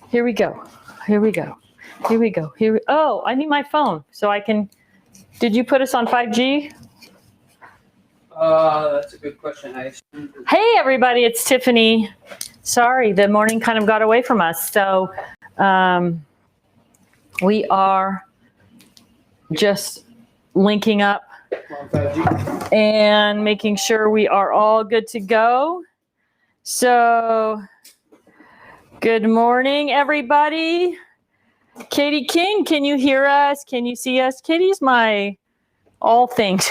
Here we go. Oh, I need my phone so I can. Did you put us on 5G? That's a good question. Hey, everybody, it's Tiffany. Sorry, the morning kind of got away from us. So we are just linking up and making sure we are all good to go. So good morning, everybody. Katie King, can you hear us? Can you see us? Katie's my all things,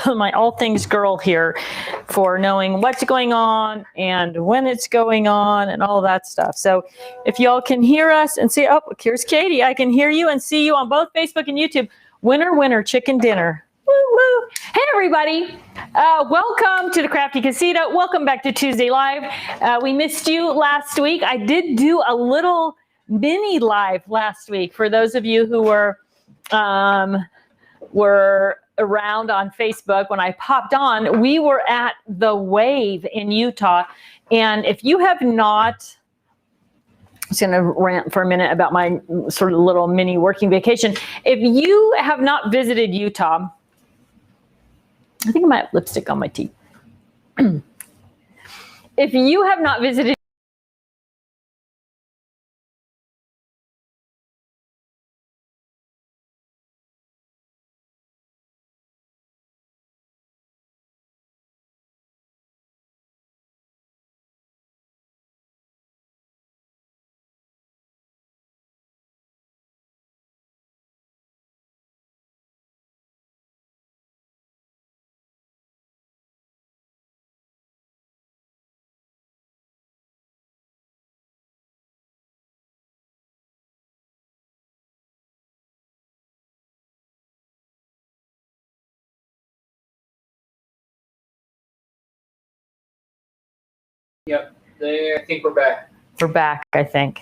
my all things girl here for knowing what's going on and when it's going on and all that stuff. So if y'all can hear us and see, oh, here's Katie. I can hear you and see you on both Facebook and YouTube. Winner, winner, chicken dinner. Woo, woo. Hey, everybody. Welcome to the Crafty Casita. Welcome back to Tuesday Live. We missed you last week. I did do a little mini live last week for those of you who were around on Facebook when I popped on. We were at the Wave in Utah. And if you have not, I'm just going to rant for a minute about my sort of little mini working vacation. If you have not visited Utah, I think I might have lipstick on my teeth. If you have not visited Yep, I think we're back. We're back, I think.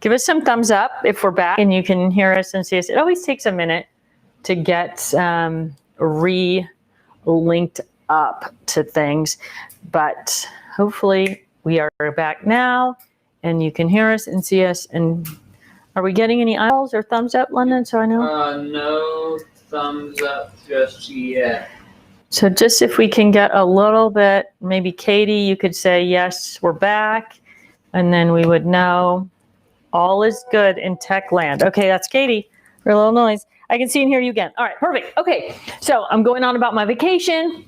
Give us some thumbs up if we're back and you can hear us and see us. It always takes a minute to get re-linked up to things, but hopefully we are back now and you can hear us and see us. And are we getting any eyeballs or thumbs up, London, so I know? No thumbs up just yet. So just if we can get a little bit, maybe Katie, you could say, yes, we're back. And then we would know all is good in tech land. Okay, that's Katie. For a little noise. I can see and hear you again. All right, perfect. Okay, so I'm going on about my vacation.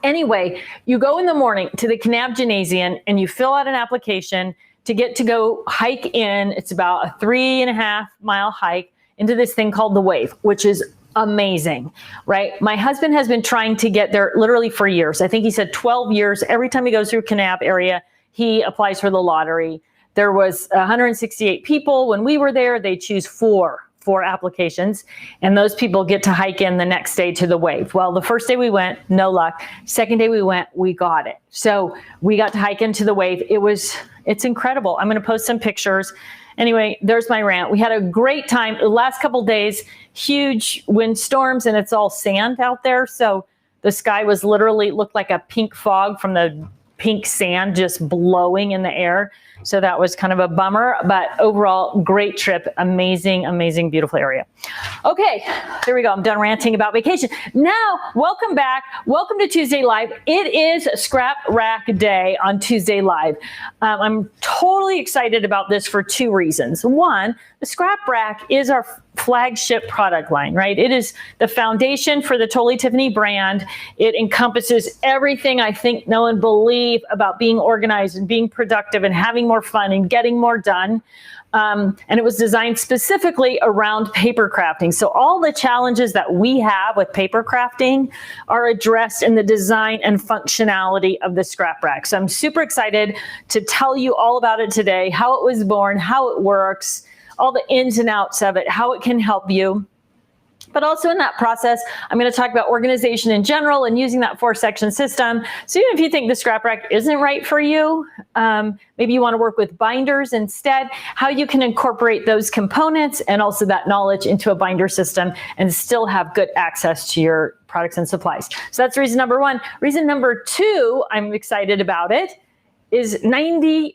Anyway, you go in the morning to the Kanab Gymnasium and you fill out an application to get to go hike in. It's about a 3.5 mile hike into this thing called the Wave, which is amazing, right? My husband has been trying to get there literally for years. I think he said 12 years. Every time he goes through Kanab area, he applies for the lottery. There was 168 people. When we were there, they choose four applications, and those people get to hike in the next day to the Wave. Well, the first day we went, no luck. Second day we went, we got it. So we got to hike into the Wave. It's incredible. I'm going to post some pictures. Anyway, there's my rant. We had a great time. The last couple days, huge windstorms, and it's all sand out there. So the sky was looked like a pink fog from the pink sand just blowing in the air. So that was kind of a bummer, but overall, great trip. Amazing, amazing, beautiful area. Okay, there we go. I'm done ranting about vacation. Now, welcome back. Welcome to Tuesday Live. It is Scrap Rack Day on Tuesday Live. I'm totally excited about this for two reasons. One, the Scrap Rack is our flagship product line, right? It is the foundation for the Totally Tiffany brand. It encompasses everything I think, know, and believe about being organized and being productive and having more fun and getting more done. And it was designed specifically around paper crafting. So all the challenges that we have with paper crafting are addressed in the design and functionality of the Scrap Rack. So I'm super excited to tell you all about it today, how it was born, how it works, all the ins and outs of it, how it can help you. But also in that process, I'm going to talk about organization in general and using that 4-section system. So even if you think the Scrap Rack isn't right for you, maybe you want to work with binders instead, how you can incorporate those components and also that knowledge into a binder system and still have good access to your products and supplies. So that's reason number one. Reason number two, I'm excited about it, is 99%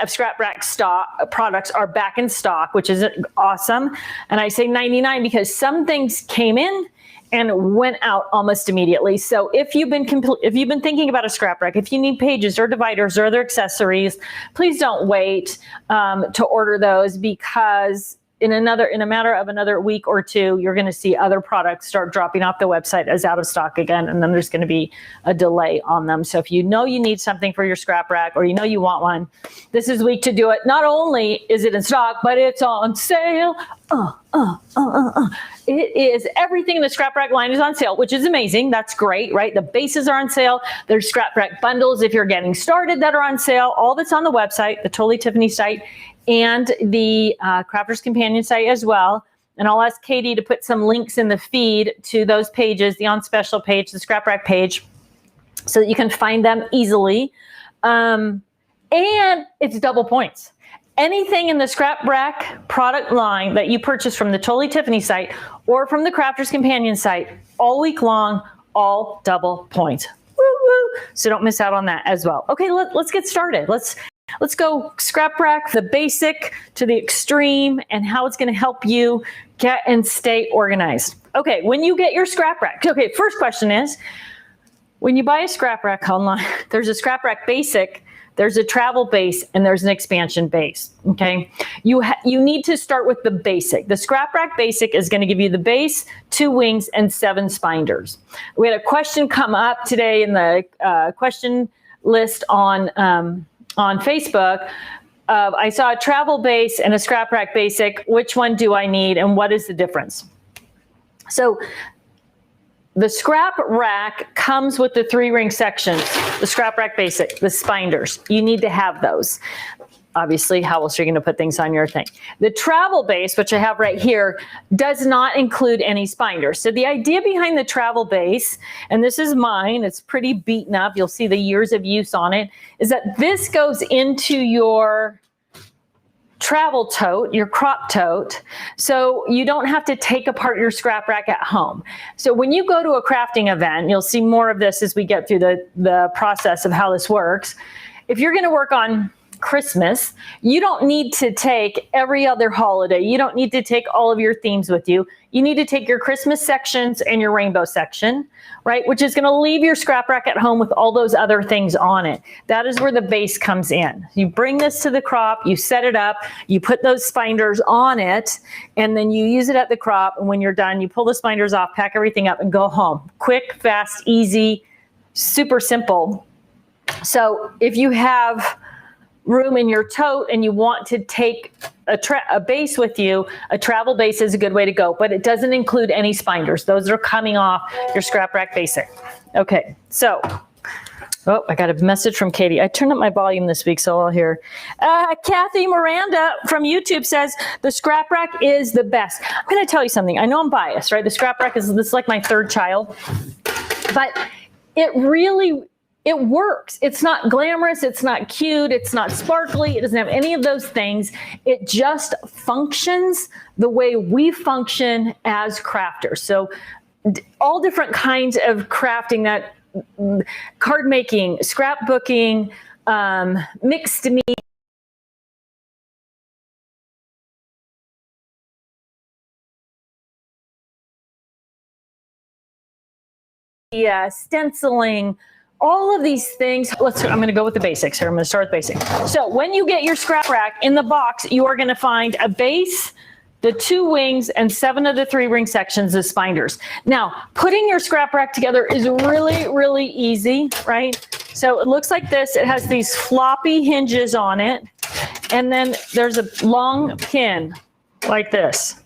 of Scrap Rack stock products are back in stock, which is awesome. And I say 99 because some things came in and went out almost immediately. So if you've been thinking about a scrap rack, if you need pages or dividers or other accessories, please don't wait to order those, because in a matter of another week or two, you're going to see other products start dropping off the website as out of stock again, and then there's going to be a delay on them. So if you know you need something for your scrap rack, or you know you want one, this is the week to do it. Not only is it in stock, but it's on sale. It is, everything in the scrap rack line is on sale, which is amazing. That's great, right? The bases are on sale. There's scrap rack bundles if you're getting started that are on sale. All that's on the website, the Totally Tiffany site, and the Crafter's Companion site as well. And I'll ask Katie to put some links in the feed to those pages, the on special page, the scrap rack page, so that you can find them easily. And it's double points. Anything in the scrap rack product line that you purchase from the Totally Tiffany site or from the Crafter's Companion site all week long, all double points. Woo woo. So don't miss out on that as well. Okay, let's get started. Let's go scrap rack, the basic to the extreme, and how it's going to help you get and stay organized. Okay, when you get your scrap rack, okay, first question is, when you buy a scrap rack online, there's a scrap rack basic, there's a travel base, and there's an expansion base, okay? You need to start with the basic. The scrap rack basic is going to give you the base, 2 wings, and 7 spinders. We had a question come up today in the question list on Facebook. I saw a travel base and a scrap rack basic. Which one do I need, and what is the difference? So the scrap rack comes with the 3-ring sections, the scrap rack basic, the spinders. You need to have those. Obviously, how else are you going to put things on your thing? The travel base, which I have right here, does not include any spinders. So the idea behind the travel base, and this is mine, it's pretty beaten up, you'll see the years of use on it, is that this goes into your travel tote, your crop tote, so you don't have to take apart your scrap rack at home. So when you go to a crafting event, you'll see more of this as we get through the process of how this works. If you're going to work on Christmas, you don't need to take every other holiday. You don't need to take all of your themes with you. You need to take your Christmas sections and your rainbow section, right? Which is going to leave your scrap rack at home with all those other things on it. That is where the base comes in. You bring this to the crop, you set it up, you put those spinders on it, and then you use it at the crop. And when you're done, you pull the spinders off, pack everything up, and go home. Quick, fast, easy, super simple. So if you have room in your tote and you want to take a base with you, a travel base is a good way to go, but it doesn't include any spinders. Those are coming off your scrap rack basic. Okay, so, oh, I got a message from Katie. I turned up my volume this week, so I'll hear. Kathy Miranda from YouTube says, the scrap rack is the best. I'm going to tell you something. I know I'm biased, right? The scrap rack is like my 3rd child, but it works. It's not glamorous. It's not cute. It's not sparkly. It doesn't have any of those things. It just functions the way we function as crafters. So all different kinds of crafting, that card making, scrapbooking, mixed media, stenciling, all of these things. I'm going to go with the basics here. I'm going to start with basic. So when you get your scrap rack, in the box, you are going to find a base, the 2 wings, and 7 of the 3-ring sections as spinders. Now, putting your scrap rack together is really, really easy, right? So it looks like this. It has these floppy hinges on it, and then there's a long pin like this.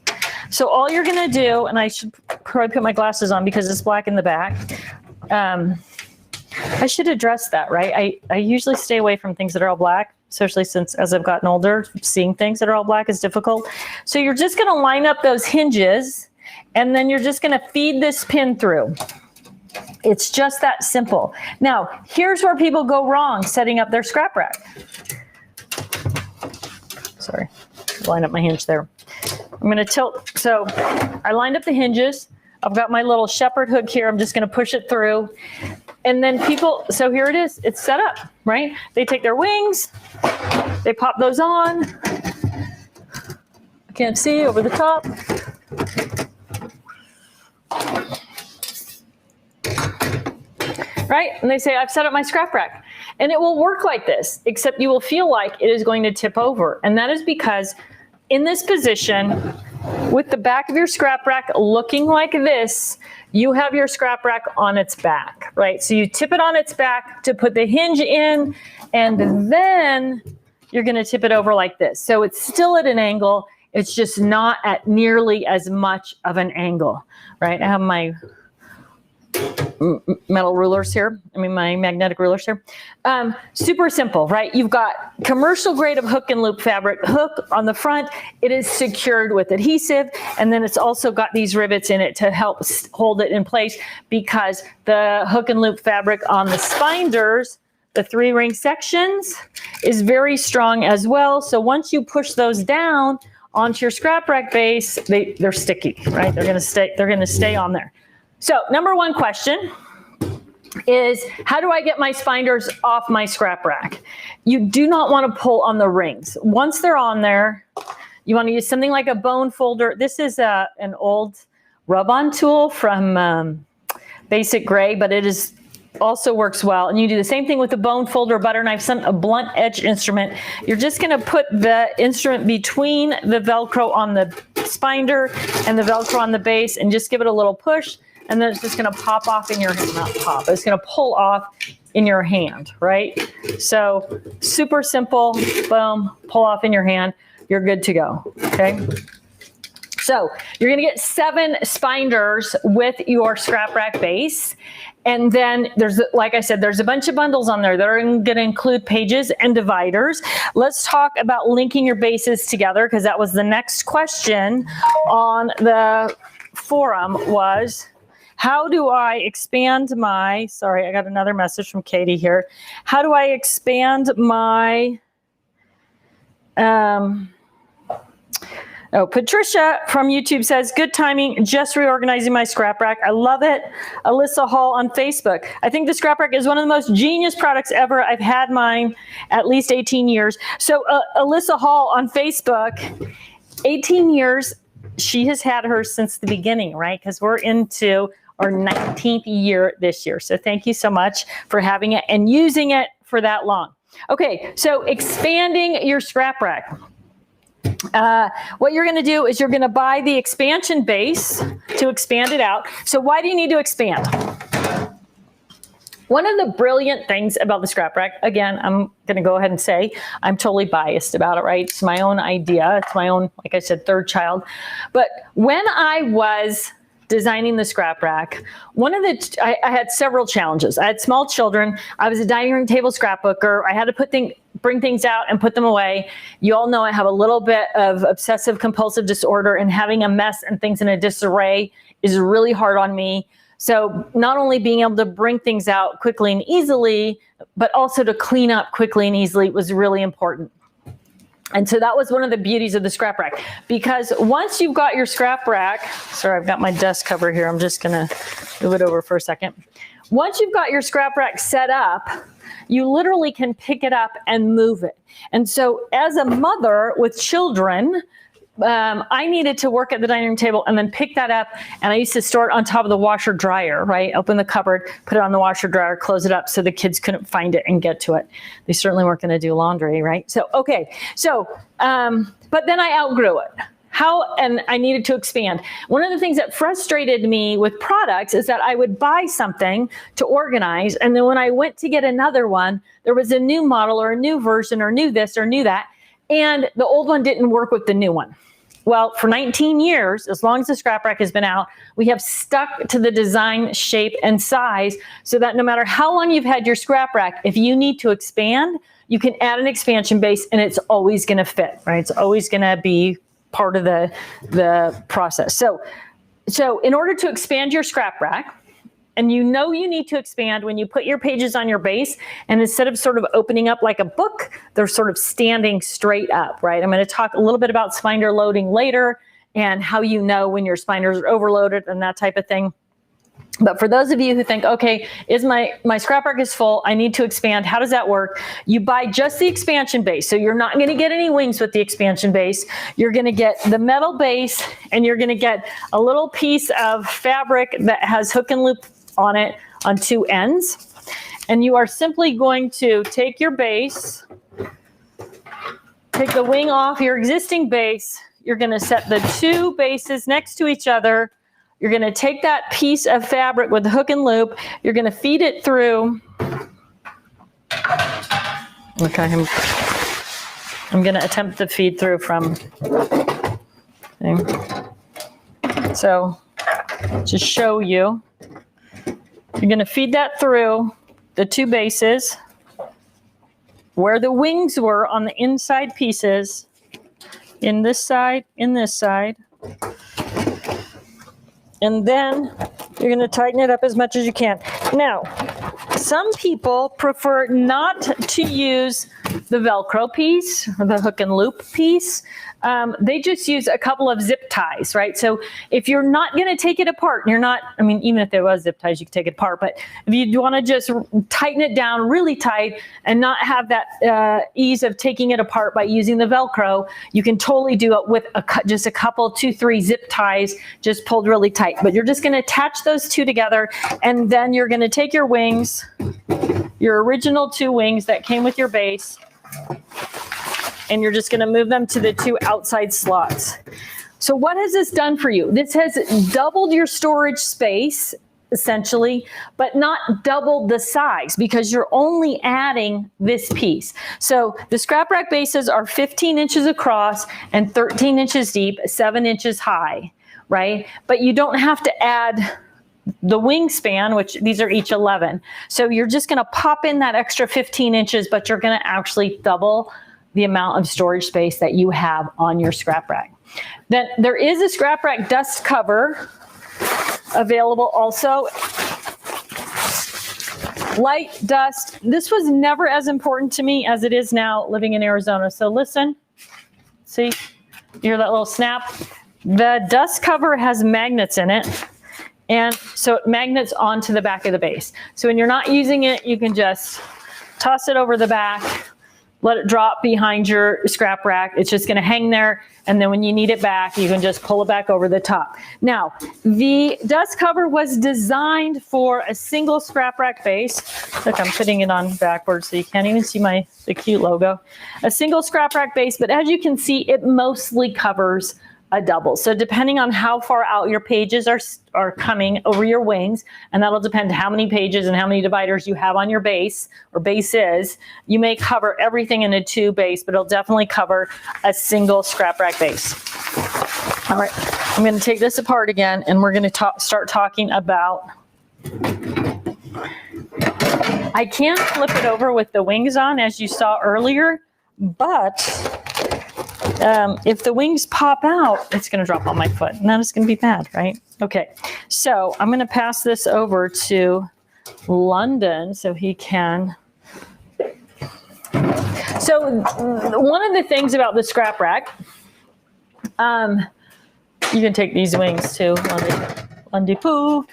So all you're going to do, and I should probably put my glasses on because it's black in the back. I should address that, right? I usually stay away from things that are all black, especially since as I've gotten older, seeing things that are all black is difficult. So you're just going to line up those hinges, and then you're just going to feed this pin through. It's just that simple. Now, here's where people go wrong setting up their scrap rack. Sorry, line up my hinge there. I'm going to tilt. So I lined up the hinges. I've got my little shepherd hook here. I'm just going to push it through. And then so here it is. It's set up, right? They take their wings, they pop those on. I can't see over the top. Right? And they say, I've set up my scrap rack. And it will work like this, except you will feel like it is going to tip over. And that is because in this position, with the back of your scrap rack looking like this, you have your scrap rack on its back, right? So you tip it on its back to put the hinge in, and then you're going to tip it over like this. So it's still at an angle. It's just not at nearly as much of an angle, right? I have my metal rulers here. My magnetic rulers here. Super simple, right? You've got commercial grade of hook and loop fabric. Hook on the front, it is secured with adhesive, and then it's also got these rivets in it to help hold it in place, because the hook and loop fabric on the spinders, the 3-ring sections, is very strong as well. So once you push those down onto your scrap rack base, they're sticky, right? They're going to stay on there. So number one question is, how do I get my spinders off my scrap rack? You do not want to pull on the rings. Once they're on there, you want to use something like a bone folder. This is an old rub-on tool from Basic Gray, but it also works well. And you do the same thing with the bone folder, butter knife, a blunt edge instrument. You're just going to put the instrument between the Velcro on the spinder and the Velcro on the base, and just give it a little push. And then it's just going to pop off in your hand, not pop, it's going to pull off in your hand, right? So super simple, boom, pull off in your hand, you're good to go, okay? So you're going to get 7 spinders with your scrap rack base. And then like I said, there's a bunch of bundles on there that are going to include pages and dividers. Let's talk about linking your bases together, because that was the next question on the forum was, how do I expand my, sorry, I got another message from Katie here. How do I expand my, Patricia from YouTube says, good timing, just reorganizing my scrap rack. I love it. Alyssa Hall on Facebook. I think the scrap rack is one of the most genius products ever. I've had mine at least 18 years. So Alyssa Hall on Facebook, 18 years, she has had hers since the beginning, right? Because we're into our 19th year this year. So thank you so much for having it and using it for that long. Okay, so expanding your scrap rack. What you're going to do is you're going to buy the expansion base to expand it out. So why do you need to expand? One of the brilliant things about the scrap rack, again, I'm going to go ahead and say I'm totally biased about it, right? It's my own idea. It's my own, like I said, third child. But when I was designing the scrap rack, I had several challenges. I had small children. I was a dining room table scrapbooker. I had to bring things out and put them away. You all know I have a little bit of obsessive compulsive disorder, and having a mess and things in a disarray is really hard on me. So not only being able to bring things out quickly and easily, but also to clean up quickly and easily was really important. And so that was one of the beauties of the scrap rack, because once you've got your scrap rack, sorry, I've got my desk cover here. I'm just going to move it over for a second. Once you've got your scrap rack set up, you literally can pick it up and move it. And so as a mother with children, I needed to work at the dining room table and then pick that up. And I used to store it on top of the washer dryer, right? Open the cupboard, put it on the washer dryer, close it up so the kids couldn't find it and get to it. They certainly weren't going to do laundry, right? So, okay. So, but then I outgrew it. And I needed to expand. One of the things that frustrated me with products is that I would buy something to organize, and then when I went to get another one, there was a new model or a new version or new this or new that, and the old one didn't work with the new one. Well, for 19 years, as long as the scrap rack has been out, we have stuck to the design, shape, and size, so that no matter how long you've had your scrap rack, if you need to expand, you can add an expansion base and it's always going to fit, right? It's always going to be part of the process. So in order to expand your scrap rack, and you know you need to expand when you put your pages on your base, and instead of sort of opening up like a book, they're sort of standing straight up, right? I'm going to talk a little bit about spinder loading later and how you know when your spiners are overloaded and that type of thing. But for those of you who think, okay, my scrap rack is full, I need to expand, how does that work? You buy just the expansion base. So you're not gonna get any wings with the expansion base. You're gonna get the metal base, and you're gonna get a little piece of fabric that has hook and loop on it on two ends. And you are simply going to take your base, take the wing off your existing base. You're gonna set the two bases next to each other. You're gonna take that piece of fabric with the hook and loop, you're gonna feed it through. Okay, I'm gonna attempt to feed through from, so to show you, you're gonna feed that through the two bases where the wings were on the inside pieces, in this side, and then you're gonna tighten it up as much as you can. Now, some people prefer not to use the Velcro piece or the hook and loop piece. They just use a couple of zip ties, right? So if you're not gonna take it apart, and you're not, I mean, even if there was zip ties, you could take it apart, but if you wanna just tighten it down really tight and not have that ease of taking it apart by using the Velcro, you can totally do it with just a couple, 2-3 zip ties, just pulled really tight. But you're just gonna attach those two together, and then you're gonna take your wings, your original two wings that came with your base, and you're just gonna move them to the two outside slots. So what has this done for you? This has doubled your storage space, essentially, but not doubled the size, because you're only adding this piece. So the scrap rack bases are 15 inches across and 13 inches deep, 7 inches high, right? But you don't have to add the wingspan, which these are each 11. So you're just gonna pop in that extra 15 inches, but you're gonna actually double the amount of storage space that you have on your scrap rack. Then there is a scrap rack dust cover available also. Light dust, this was never as important to me as it is now living in Arizona. So listen, see, you hear that little snap? The dust cover has magnets in it. And so it magnets onto the back of the base. So when you're not using it, you can just toss it over the back, let it drop behind your scrap rack. It's just gonna hang there. And then when you need it back, you can just pull it back over the top. Now, the dust cover was designed for a single scrap rack base. Look, I'm putting it on backwards so you can't even see the cute logo. A single scrap rack base, but as you can see, it mostly covers a double. So depending on how far out your pages are coming over your wings, and that'll depend how many pages and how many dividers you have on your base or bases, you may cover everything in a two base, but it'll definitely cover a single scrap rack base. All right, I'm gonna take this apart again, and we're gonna start talking about, I can flip it over with the wings on, as you saw earlier, but if the wings pop out, it's gonna drop on my foot, and that is gonna be bad, right? Okay, so I'm gonna pass this over to London so he can. So one of the things about the scrap rack, you can take these wings too, Lundy Poo.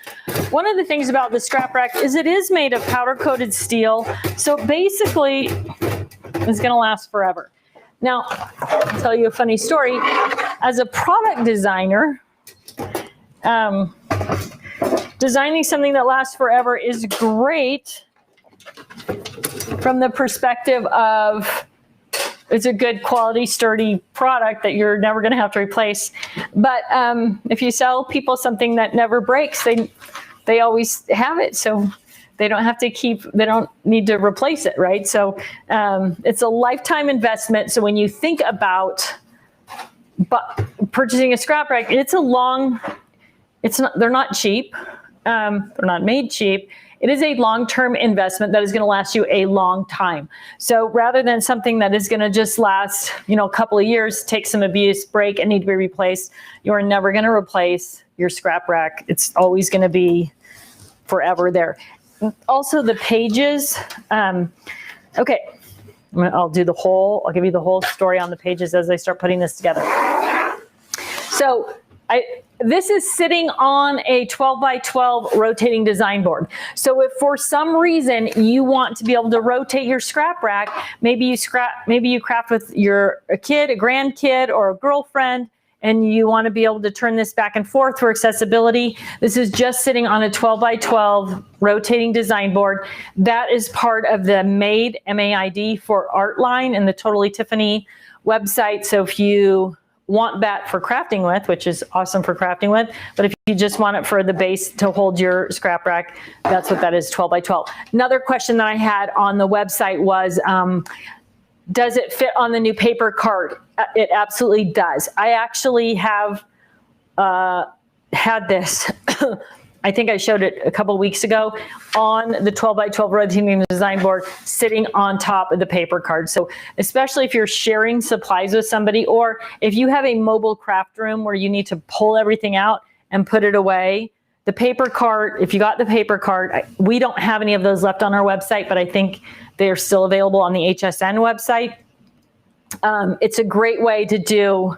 One of the things about the scrap rack is it is made of powder coated steel, so basically it's gonna last forever. Now, I'll tell you a funny story. As a product designer, designing something that lasts forever is great from the perspective of it's a good quality, sturdy product that you're never going to have to replace. But if you sell people something that never breaks, they always have it. So they don't have to they don't need to replace it, right? So it's a lifetime investment. So when you think about purchasing a scrap rack, they're not cheap. They're not made cheap. It is a long-term investment that is going to last you a long time. So rather than something that is going to just last, a couple of years, take some abuse, break, and need to be replaced, you are never going to replace your scrap rack. It's always going to be forever there. Also the pages, okay, I'll give you the whole story on the pages as I start putting this together. So this is sitting on a 12 by 12 rotating design board. So if for some reason you want to be able to rotate your scrap rack, maybe you craft with a kid, a grandkid, or a girlfriend, and you want to be able to turn this back and forth for accessibility. This is just sitting on a 12 by 12 rotating design board. That is part of the MAID, M-A-I-D, for art line in the Totally Tiffany website. So if you want that for crafting with, which is awesome for crafting with, but if you just want it for the base to hold your scrap rack, that's what that is, 12 by 12. Another question that I had on the website was, does it fit on the new paper cart? It absolutely does. I actually have had this, I think I showed it a couple weeks ago, on the 12 by 12 rotating design board sitting on top of the paper cart. So especially if you're sharing supplies with somebody, or if you have a mobile craft room where you need to pull everything out and put it away, the paper cart, if you got the paper cart, we don't have any of those left on our website, but I think they're still available on the HSN website. It's a great way to do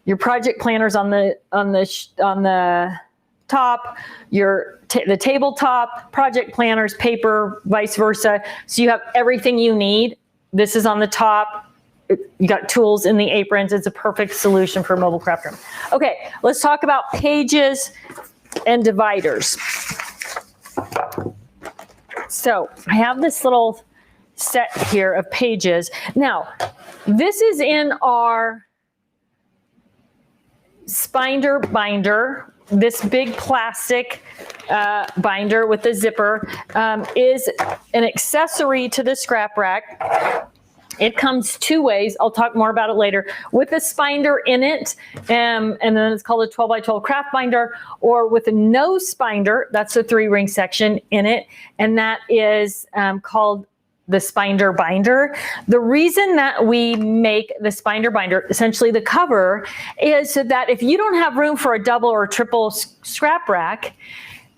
your project planners on the top, the tabletop, project planners, paper, vice versa. So you have everything you need. This is on the top. You got tools in the aprons. It's a perfect solution for a mobile craft room. Okay, let's talk about pages and dividers. So I have this little set here of pages. Now, this is in our Spinder binder. This big plastic binder with the zipper is an accessory to the scrap rack. It comes two ways. I'll talk more about it later. With a spinder in it, and then it's called a 12 by 12 craft binder, or with a no spinder, that's the 3-ring section in it, and that is called the Spinder binder. The reason that we make the Spinder binder, essentially the cover, is so that if you don't have room for a double or triple scrap rack,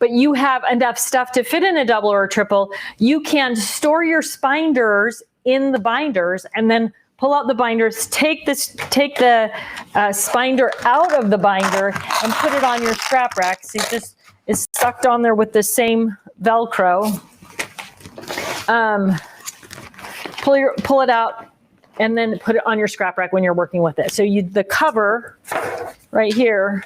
but you have enough stuff to fit in a double or a triple, you can store your spinders in the binders and then pull out the binders, take the spinder out of the binder and put it on your scrap rack. So it just is stuck on there with the same Velcro. Pull it out and then put it on your scrap rack when you're working with it. So the cover right here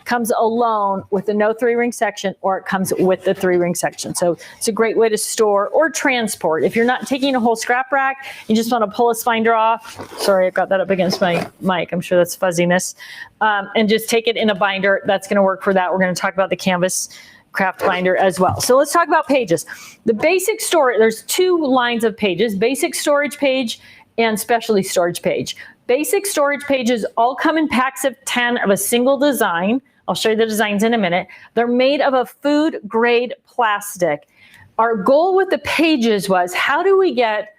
comes alone with the no 3-ring section, or it comes with the 3-ring section. So it's a great way to store or transport. If you're not taking a whole scrap rack, you just want to pull a spinder off. Sorry, I've got that up against my mic. I'm sure that's fuzziness. And just take it in a binder. That's going to work for that. We're going to talk about the canvas craft binder as well. So let's talk about pages. The basic storage, there's 2 lines of pages, basic storage page and specialty storage page. Basic storage pages all come in packs of 10 of a single design. I'll show you the designs in a minute. They're made of a food grade plastic. Our goal with the pages was, how do we get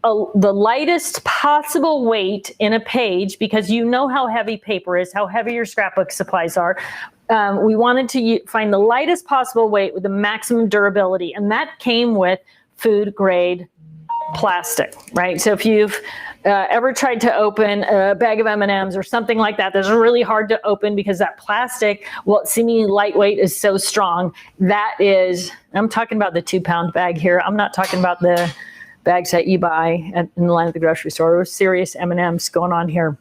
the lightest possible weight in a page, because you know how heavy paper is, how heavy your scrapbook supplies are. We wanted to find the lightest possible weight with the maximum durability, and that came with food grade plastic, right? So if you've ever tried to open a bag of M&Ms or something like that, that's really hard to open because that plastic, well, seemingly lightweight, is so strong. That is, I'm talking about the 2-pound bag here. I'm not talking about the bags that you buy in the line at the grocery store. There's serious M&Ms going on here.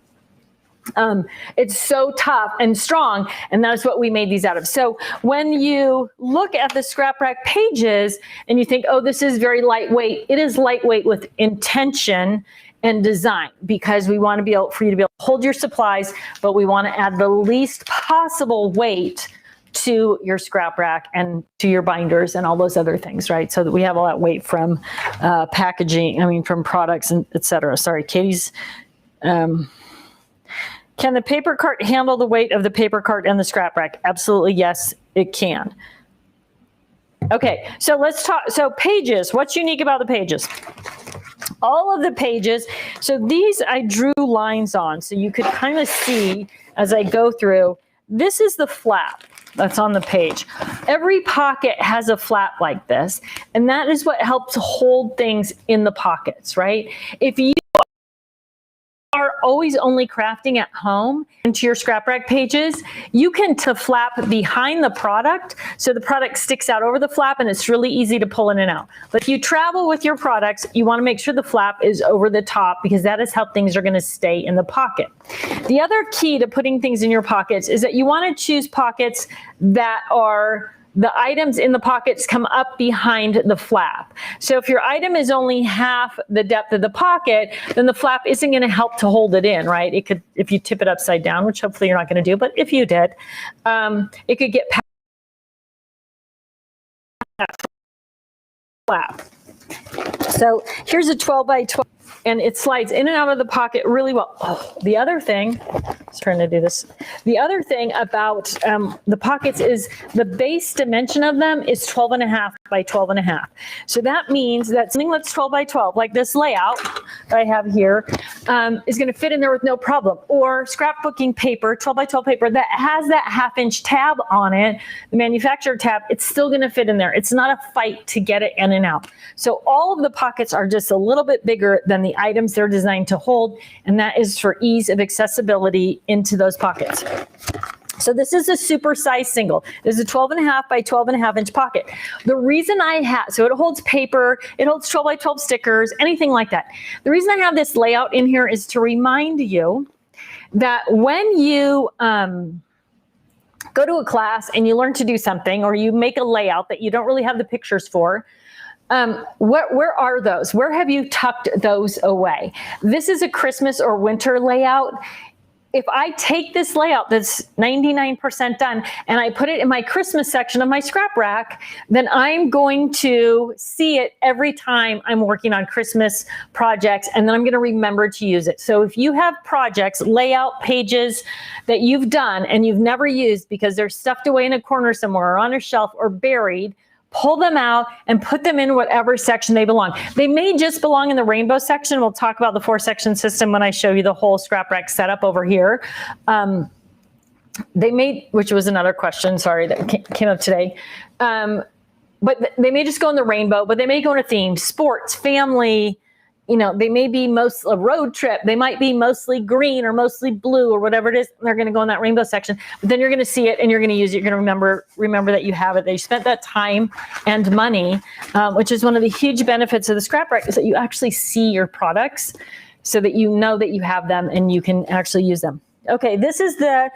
It's so tough and strong, and that's what we made these out of. So when you look at the scrap rack pages and you think, oh, this is very lightweight, it is lightweight with intention and design, because we want to be able for you to be able to hold your supplies, but we want to add the least possible weight to your scrap rack and to your binders and all those other things, right? So that we have all that weight from packaging, from products and etc. Sorry, Katie's. Can the paper cart handle the weight of the paper cart and the scrap rack? Absolutely, yes, it can. Okay, so let's talk. So pages, what's unique about the pages? All of the pages, so these I drew lines on so you could kind of see as I go through. This is the flap that's on the page. Every pocket has a flap like this, and that is what helps hold things in the pockets, right? If you are always only crafting at home into your scrap rack pages, you can flap behind the product so the product sticks out over the flap and it's really easy to pull in and out. But if you travel with your products, you want to make sure the flap is over the top because that is how things are going to stay in the pocket. The other key to putting things in your pockets is that you want to choose pockets that are the items in the pockets come up behind the flap. So if your item is only half the depth of the pocket, then the flap isn't going to help to hold it in, right? It could, if you tip it upside down, which hopefully you're not going to do, but if you did, it could get past that flap. So here's a 12 by 12. And it slides in and out of the pocket really well. Oh, the other thing, I was trying to do this. The other thing about the pockets is the base dimension of them is 12.5 by 12.5. So that means that something that's 12 by 12, like this layout that I have here, is going to fit in there with no problem. Or scrapbooking paper, 12 by 12 paper that has that 1/2-inch tab on it, the manufacturer tab, it's still going to fit in there. It's not a fight to get it in and out. So all of the pockets are just a little bit bigger than the items they're designed to hold, and that is for ease of accessibility into those pockets. So this is a super size single. This is a 12.5 by 12.5 inch pocket. The reason I have, so it holds paper, it holds 12 by 12 stickers, anything like that. The reason I have this layout in here is to remind you that when you go to a class and you learn to do something, or you make a layout that you don't really have the pictures for, where are those? Where have you tucked those away? This is a Christmas or winter layout. If I take this layout that's 99% done and I put it in my Christmas section of my scrap rack, then I'm going to see it every time I'm working on Christmas projects, and then I'm going to remember to use it. So if you have projects, layout pages that you've done and you've never used because they're stuffed away in a corner somewhere or on a shelf or buried, pull them out and put them in whatever section they belong. They may just belong in the rainbow section. We'll talk about the 4-section system when I show you the whole scrap rack setup over here. They may, which was another question, sorry, that came up today. But they may just go in the rainbow, but they may go in a theme, sports, family, you know, they may be a road trip. They might be mostly green or mostly blue or whatever it is. They're going to go in that rainbow section, but then you're going to see it and you're going to use it. You're going to remember that you have it, that you spent that time and money, which is one of the huge benefits of the scrap rack, is that you actually see your products so that you know that you have them and you can actually use them. Okay, this is the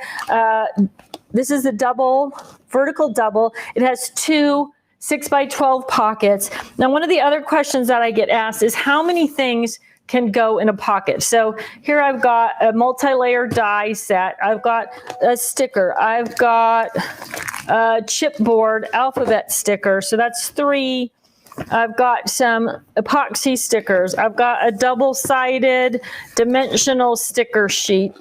double, vertical double. It has two 6 by 12 pockets. Now, one of the other questions that I get asked is how many things can go in a pocket. So here I've got a multi-layer die set. I've got a sticker. I've got a chipboard alphabet sticker. So that's 3. I've got some epoxy stickers. I've got a double-sided dimensional sticker sheet.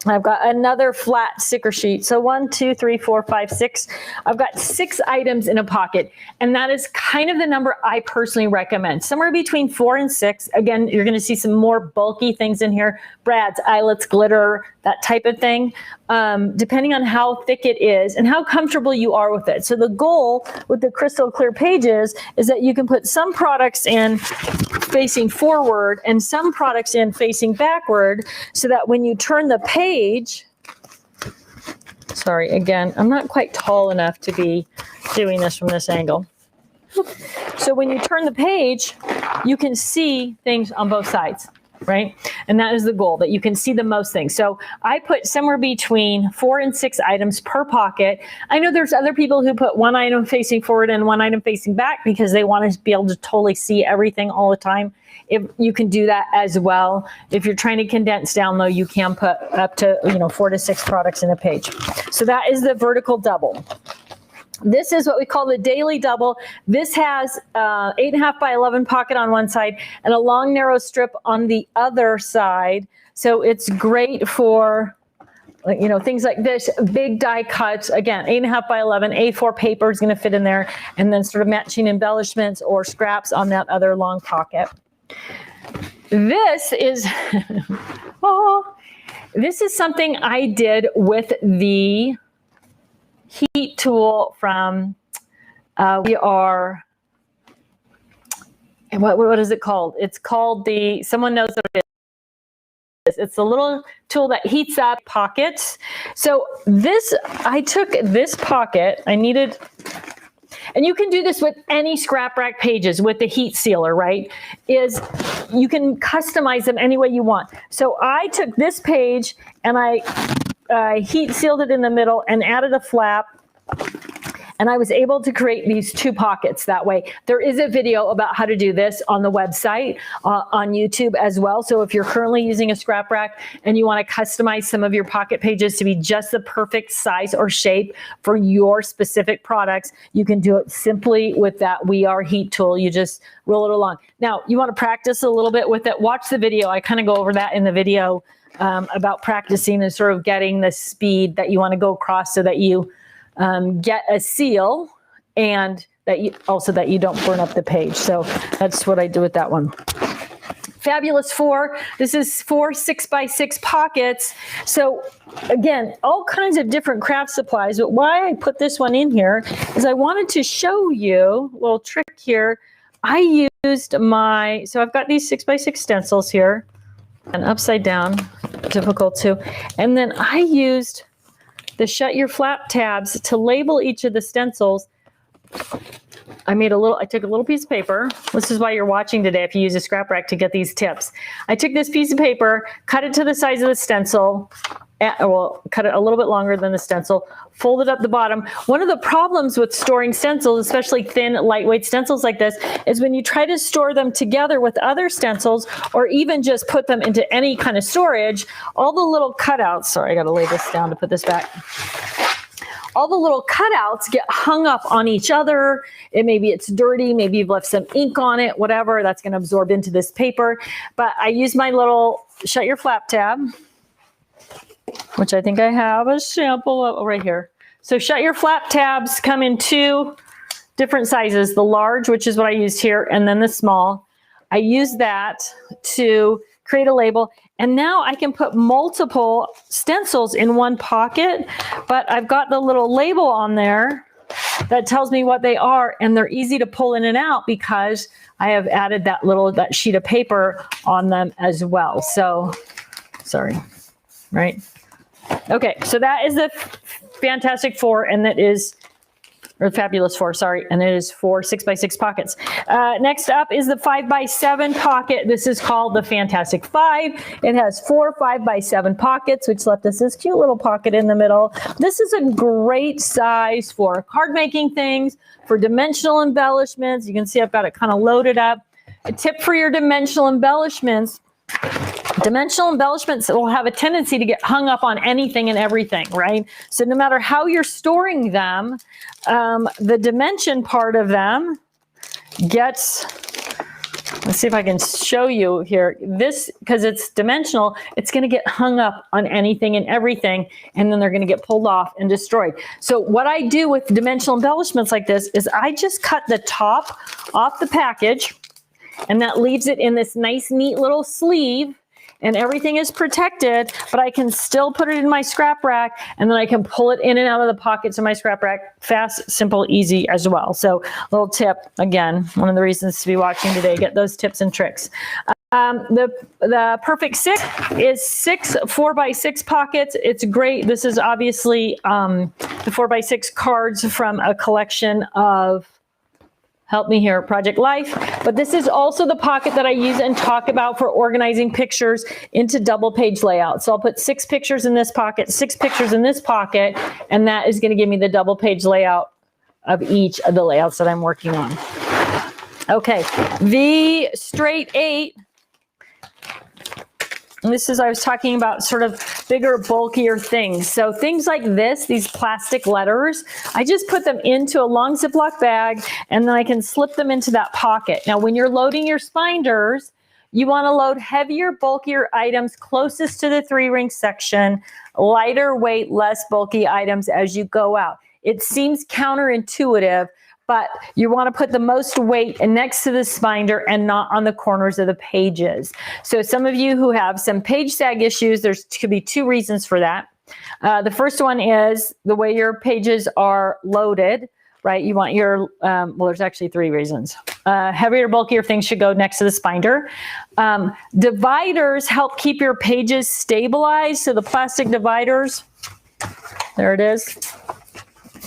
I've got another flat sticker sheet. So 1, 2, 3, 4, 5, 6. I've got 6 items in a pocket. And that is kind of the number I personally recommend. Somewhere between 4 and 6. Again, you're going to see some more bulky things in here. Brads, eyelets, glitter, that type of thing. Depending on how thick it is and how comfortable you are with it. So the goal with the crystal clear pages is that you can put some products in facing forward and some products in facing backward, so that when you turn the page, sorry, again, I'm not quite tall enough to be doing this from this angle. So when you turn the page, you can see things on both sides, right? And that is the goal, that you can see the most things. So I put somewhere between 4 and 6 items per pocket. I know there's other people who put 1 item facing forward and 1 item facing back because they want to be able to totally see everything all the time. If you can do that as well. If you're trying to condense down though, you can put up to 4 to 6 products in a page. So that is the vertical double. This is what we call the daily double. This has 8.5 by 11 pocket on one side and a long narrow strip on the other side. So it's great for things like this, big die cuts. Again, 8.5 by 11, A4 paper is going to fit in there, and then sort of matching embellishments or scraps on that other long pocket. This is, this is something I did with the heat tool from, what is it called? It's called someone knows what it is. It's a little tool that heats up pockets. So I took this pocket, I needed, and you can do this with any scrap rack pages with the heat sealer, right? Is you can customize them any way you want. So I took this page and I heat sealed it in the middle and added a flap. And I was able to create these 2 pockets that way. There is a video about how to do this on the website, on YouTube as well. So if you're currently using a scrap rack and you want to customize some of your pocket pages to be just the perfect size or shape for your specific products, you can do it simply with that We Are Heat tool. You just roll it along. Now, you want to practice a little bit with it. Watch the video. I kind of go over that in the video about practicing and sort of getting the speed that you want to go across so that you get a seal and that you don't burn up the page. So that's what I do with that one. Fabulous 4. This is 4 6x6 pockets. So again, all kinds of different craft supplies. But why I put this one in here is I wanted to show you a little trick here. I used so I've got these 6x6 stencils here and upside down, difficult too. And then I used the shut your flap tabs to label each of the stencils. I took a little piece of paper. This is why you're watching today if you use a scrap rack to get these tips. I took this piece of paper, cut it to the size of the stencil, cut it a little bit longer than the stencil, folded up the bottom. One of the problems with storing stencils, especially thin, lightweight stencils like this, is when you try to store them together with other stencils or even just put them into any kind of storage, all the little cutouts, sorry, I gotta lay this down to put this back. All the little cutouts get hung up on each other. Maybe it's dirty, maybe you've left some ink on it, whatever, that's gonna absorb into this paper. But I use my little shut your flap tab, which I think I have a sample of right here. So shut your flap tabs come in 2 different sizes, the large, which is what I used here, and then the small. I use that to create a label. And now I can put multiple stencils in one pocket, but I've got the little label on there that tells me what they are, and they're easy to pull in and out because I have added that sheet of paper on them as well. So, sorry, right? Okay, so that is the Fantastic 4, and that is, or Fabulous 4, sorry, and it is 4 6x6 pockets. Next up is the 5x7 pocket. This is called the Fantastic 5. It has 4 5x7 pockets, which left us this cute little pocket in the middle. This is a great size for card making things, for dimensional embellishments. You can see I've got it kind of loaded up. A tip for your dimensional embellishments. Dimensional embellishments will have a tendency to get hung up on anything and everything, right? So no matter how you're storing them, the dimension part of them gets, let's see if I can show you here. This, because it's dimensional, it's going to get hung up on anything and everything, and then they're going to get pulled off and destroyed. So what I do with dimensional embellishments like this is I just cut the top off the package, and that leaves it in this nice, neat little sleeve, and everything is protected, but I can still put it in my scrap rack, and then I can pull it in and out of the pockets of my scrap rack. Fast, simple, easy as well. So little tip, again, one of the reasons to be watching today, get those tips and tricks. The Perfect 6 is 6 4x6 pockets. It's great. This is obviously the 4x6 cards from a collection of, help me here, Project Life. But this is also the pocket that I use and talk about for organizing pictures into double page layouts. So I'll put 6 pictures in this pocket, 6 pictures in this pocket, and that is going to give me the double page layout of each of the layouts that I'm working on. Okay, the straight 8. And this is, I was talking about sort of bigger, bulkier things. So things like this, these plastic letters, I just put them into a long Ziploc bag, and then I can slip them into that pocket. Now, when you're loading your spinders, you want to load heavier, bulkier items closest to the 3-ring section, lighter weight, less bulky items as you go out. It seems counterintuitive, but you want to put the most weight next to the spinder and not on the corners of the pages. So some of you who have some page sag issues, could be 2 reasons for that. The first one is the way your pages are loaded, right? You want your, well, there's actually 3 reasons. heavier, bulkier things should go next to the binder. Dividers help keep your pages stabilized. So the plastic dividers, there it is.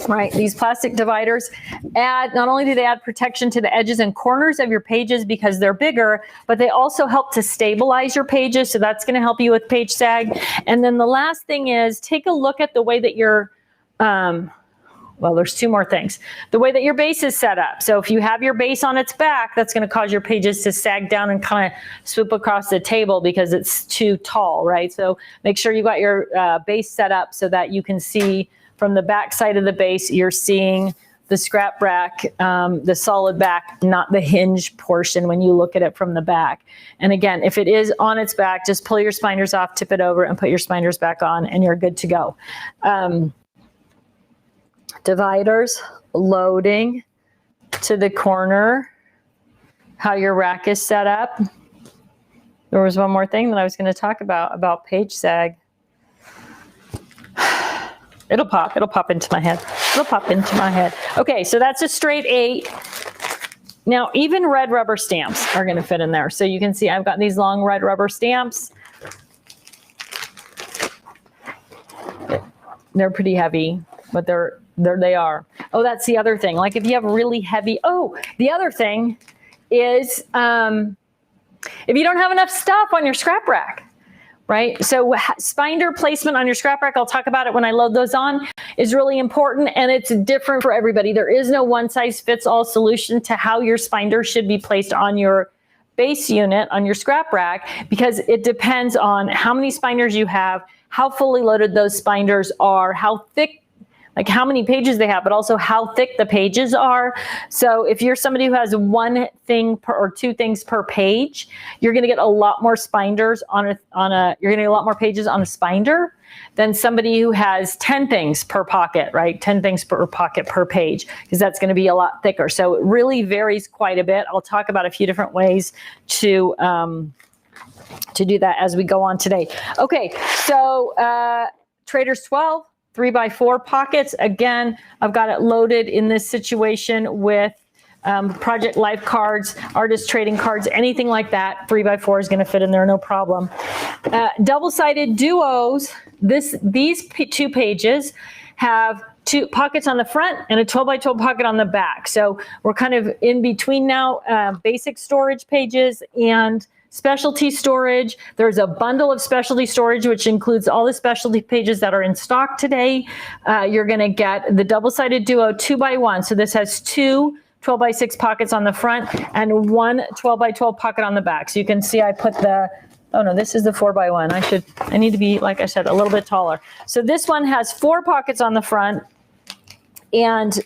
Right, these plastic dividers not only do they add protection to the edges and corners of your pages because they're bigger, but they also help to stabilize your pages. So that's going to help you with page sag. And then the last thing is take a look at the way that your, well, there's two more things. The way that your base is set up. So if you have your base on its back, that's going to cause your pages to sag down and kind of swoop across the table because it's too tall, right? So make sure you got your base set up so that you can see from the back side of the base, you're seeing the scrap rack, the solid back, not the hinge portion when you look at it from the back. And again, if it is on its back, just pull your spinders off, tip it over, and put your spinders back on, and you're good to go. Dividers, loading to the corner, how your rack is set up. There was one more thing that I was going to talk about page sag. It'll pop into my head. It'll pop into my head. Okay, so that's a straight 8. Now, even red rubber stamps are gonna fit in there. So you can see I've got these long red rubber stamps. They're pretty heavy, but there they are. Oh, that's the other thing. Like if you have really heavy, the other thing is if you don't have enough stuff on your scrap rack, right? So binder placement on your scrap rack, I'll talk about it when I load those on, is really important, and it's different for everybody. There is no one size fits all solution to how your binder should be placed on your base unit, on your scrap rack, because it depends on how many spinders you have, how fully loaded those spinders are, how thick, like how many pages they have, but also how thick the pages are. So if you're somebody who has one thing or two things per page, you're gonna get a lot more spinders you're gonna get a lot more pages on a spinder than somebody who has 10 things per pocket, right? 10 things per pocket per page, because that's gonna be a lot thicker. So it really varies quite a bit. I'll talk about a few different ways to do that as we go on today. Okay, so Traders 12, 3x4 pockets. Again, I've got it loaded in this situation with Project Life cards, artist trading cards, anything like that. 3x4 is going to fit in there, no problem. Double-sided duos. These two pages have two pockets on the front and a 12x12 pocket on the back. So we're kind of in between now, basic storage pages and specialty storage. There's a bundle of specialty storage, which includes all the specialty pages that are in stock today. You're going to get the double-sided duo 2x1. So this has two 12x6 pockets on the front and one 12x12 pocket on the back. So you can see I put oh no, this is the 4x1. I need to be, like I said, a little bit taller. So this one has 4 pockets on the front and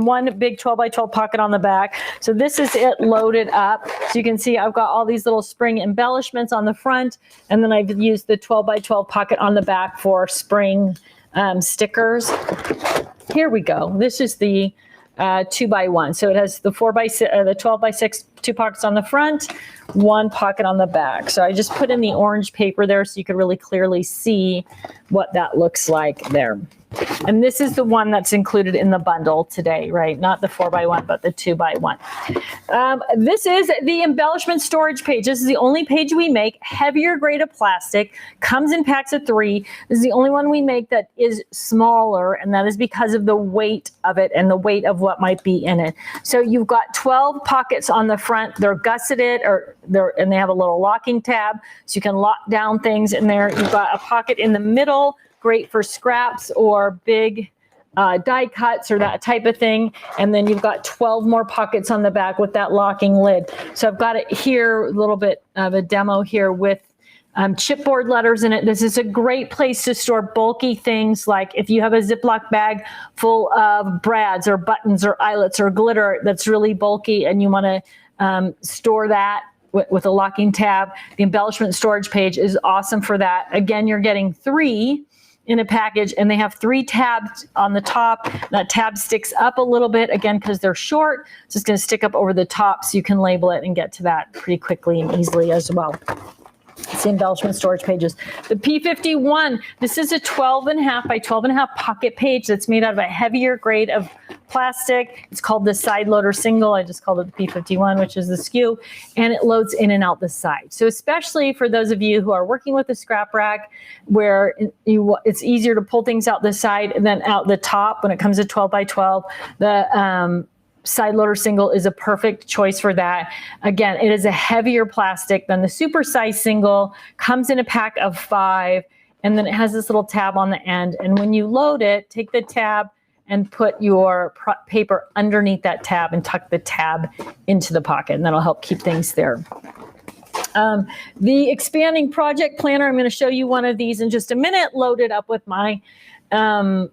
one big 12x12 pocket on the back. So this is it loaded up. So you can see I've got all these little spring embellishments on the front, and then I've used the 12x12 pocket on the back for spring stickers. Here we go. This is the 2x1. So it has the 12x6, 2 pockets on the front, 1 pocket on the back. So I just put in the orange paper there so you could really clearly see what that looks like there. And this is the one that's included in the bundle today, right? Not the 4x1, but the 2x1. This is the embellishment storage page. This is the only page we make, heavier grade of plastic, comes in packs of 3. This is the only one we make that is smaller, and that is because of the weight of it and the weight of what might be in it. So you've got 12 pockets on the front. They're gusseted, and they have a little locking tab, so you can lock down things in there. You've got a pocket in the middle, great for scraps or big die cuts or that type of thing. And then you've got 12 more pockets on the back with that locking lid. So I've got it here, a little bit of a demo here with chipboard letters in it. This is a great place to store bulky things, like if you have a Ziploc bag full of brads or buttons or eyelets or glitter that's really bulky and you want to store that with a locking tab. The embellishment storage page is awesome for that. Again, you're getting 3 in a package, and they have 3 tabs on the top. That tab sticks up a little bit, again, because they're short. So it's going to stick up over the top so you can label it and get to that pretty quickly and easily as well. It's the embellishment storage pages. The P51, this is a 12.5 by 12.5 pocket page that's made out of a heavier grade of plastic. It's called the side loader single. I just called it the P51, which is the SKU, and it loads in and out the side. So especially for those of you who are working with a scrap rack where it's easier to pull things out the side than out the top when it comes to 12 by 12, the side loader single is a perfect choice for that. Again, it is a heavier plastic than the super size single, comes in a pack of 5, and then it has this little tab on the end. And when you load it, take the tab and put your paper underneath that tab and tuck the tab into the pocket, and that'll help keep things there. The expanding project planner, I'm going to show you one of these in just a minute, loaded up with my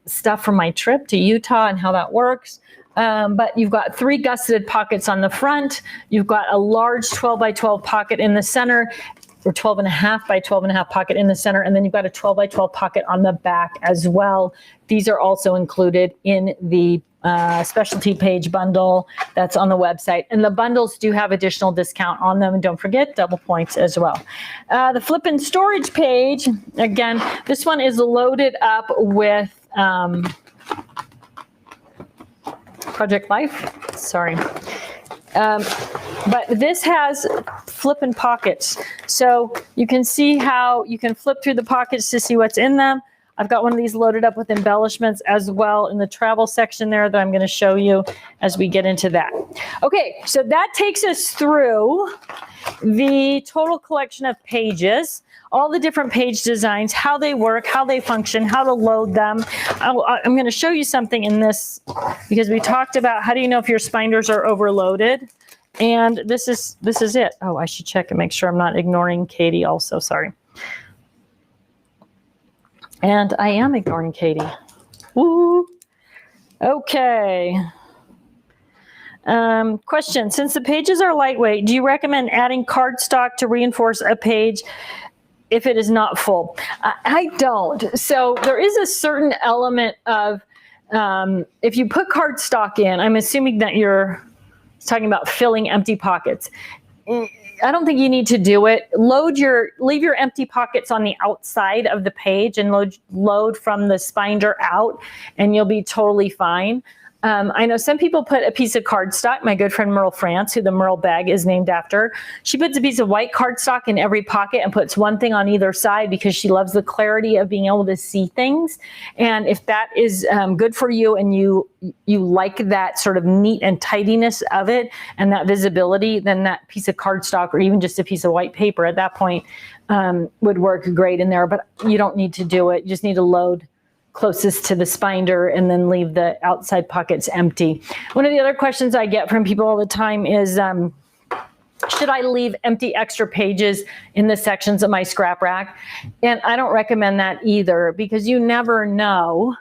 stuff from my trip to Utah and how that works. But you've got 3 gusseted pockets on the front. You've got a large 12 by 12 pocket in the center, or 12.5 by 12.5 pocket in the center. And then you've got a 12 by 12 pocket on the back as well. These are also included in the specialty page bundle that's on the website. And the bundles do have additional discount on them. And don't forget, double points as well. The flip and storage page, again, this one is loaded up with Project Life, sorry. But this has flip and pockets. So you can see how you can flip through the pockets to see what's in them. I've got one of these loaded up with embellishments as well in the travel section there that I'm going to show you as we get into that. Okay, so that takes us through the total collection of pages, all the different page designs, how they work, how they function, how to load them. I'm going to show you something in this because we talked about how do you know if your spinders are overloaded, and this is it. Oh, I should check and make sure I'm not ignoring Katie also, sorry. And I am ignoring Katie. Woo. Okay. Question, since the pages are lightweight, do you recommend adding cardstock to reinforce a page if it is not full? I don't. So there is a certain element of, if you put cardstock in, I'm assuming that you're talking about filling empty pockets. I don't think you need to do it. Leave your empty pockets on the outside of the page and load from the spinder out, and you'll be totally fine. I know some people put a piece of cardstock. My good friend Merle France, who the Merle bag is named after, she puts a piece of white cardstock in every pocket and puts one thing on either side because she loves the clarity of being able to see things. And if that is good for you and you like that sort of neat and tidiness of it and that visibility, then that piece of cardstock or even just a piece of white paper at that point would work great in there. But you don't need to do it. You just need to load closest to the spinder and then leave the outside pockets empty. One of the other questions I get from people all the time is, should I leave empty extra pages in the sections of my scrap rack? And I don't recommend that either, because you never know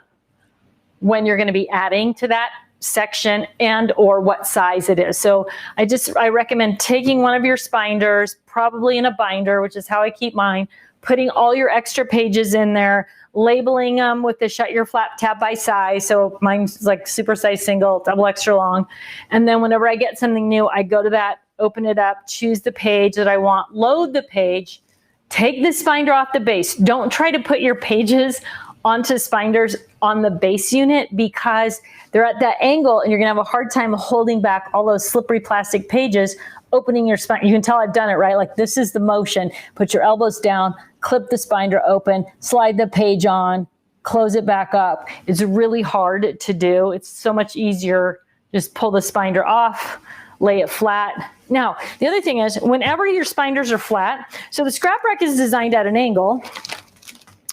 when you're going to be adding to that section and or what size it is. So I recommend taking one of your spinders, probably in a binder, which is how I keep mine, putting all your extra pages in there, labeling them with the shut your flap tab by size. So mine's like super size single, double extra long. And then whenever I get something new, I go to that, open it up, choose the page that I want, load the page, take the spinder off the base. Don't try to put your pages onto spinders on the base unit because they're at that angle and you're gonna have a hard time holding back all those slippery plastic pages, opening your spine. You can tell I've done it, right? Like this is the motion. Put your elbows down, clip the spinder open, slide the page on, close it back up. It's really hard to do. It's so much easier. Just pull the spinder off, lay it flat. Now, the other thing is whenever your spinders are flat, so the scrap rack is designed at an angle,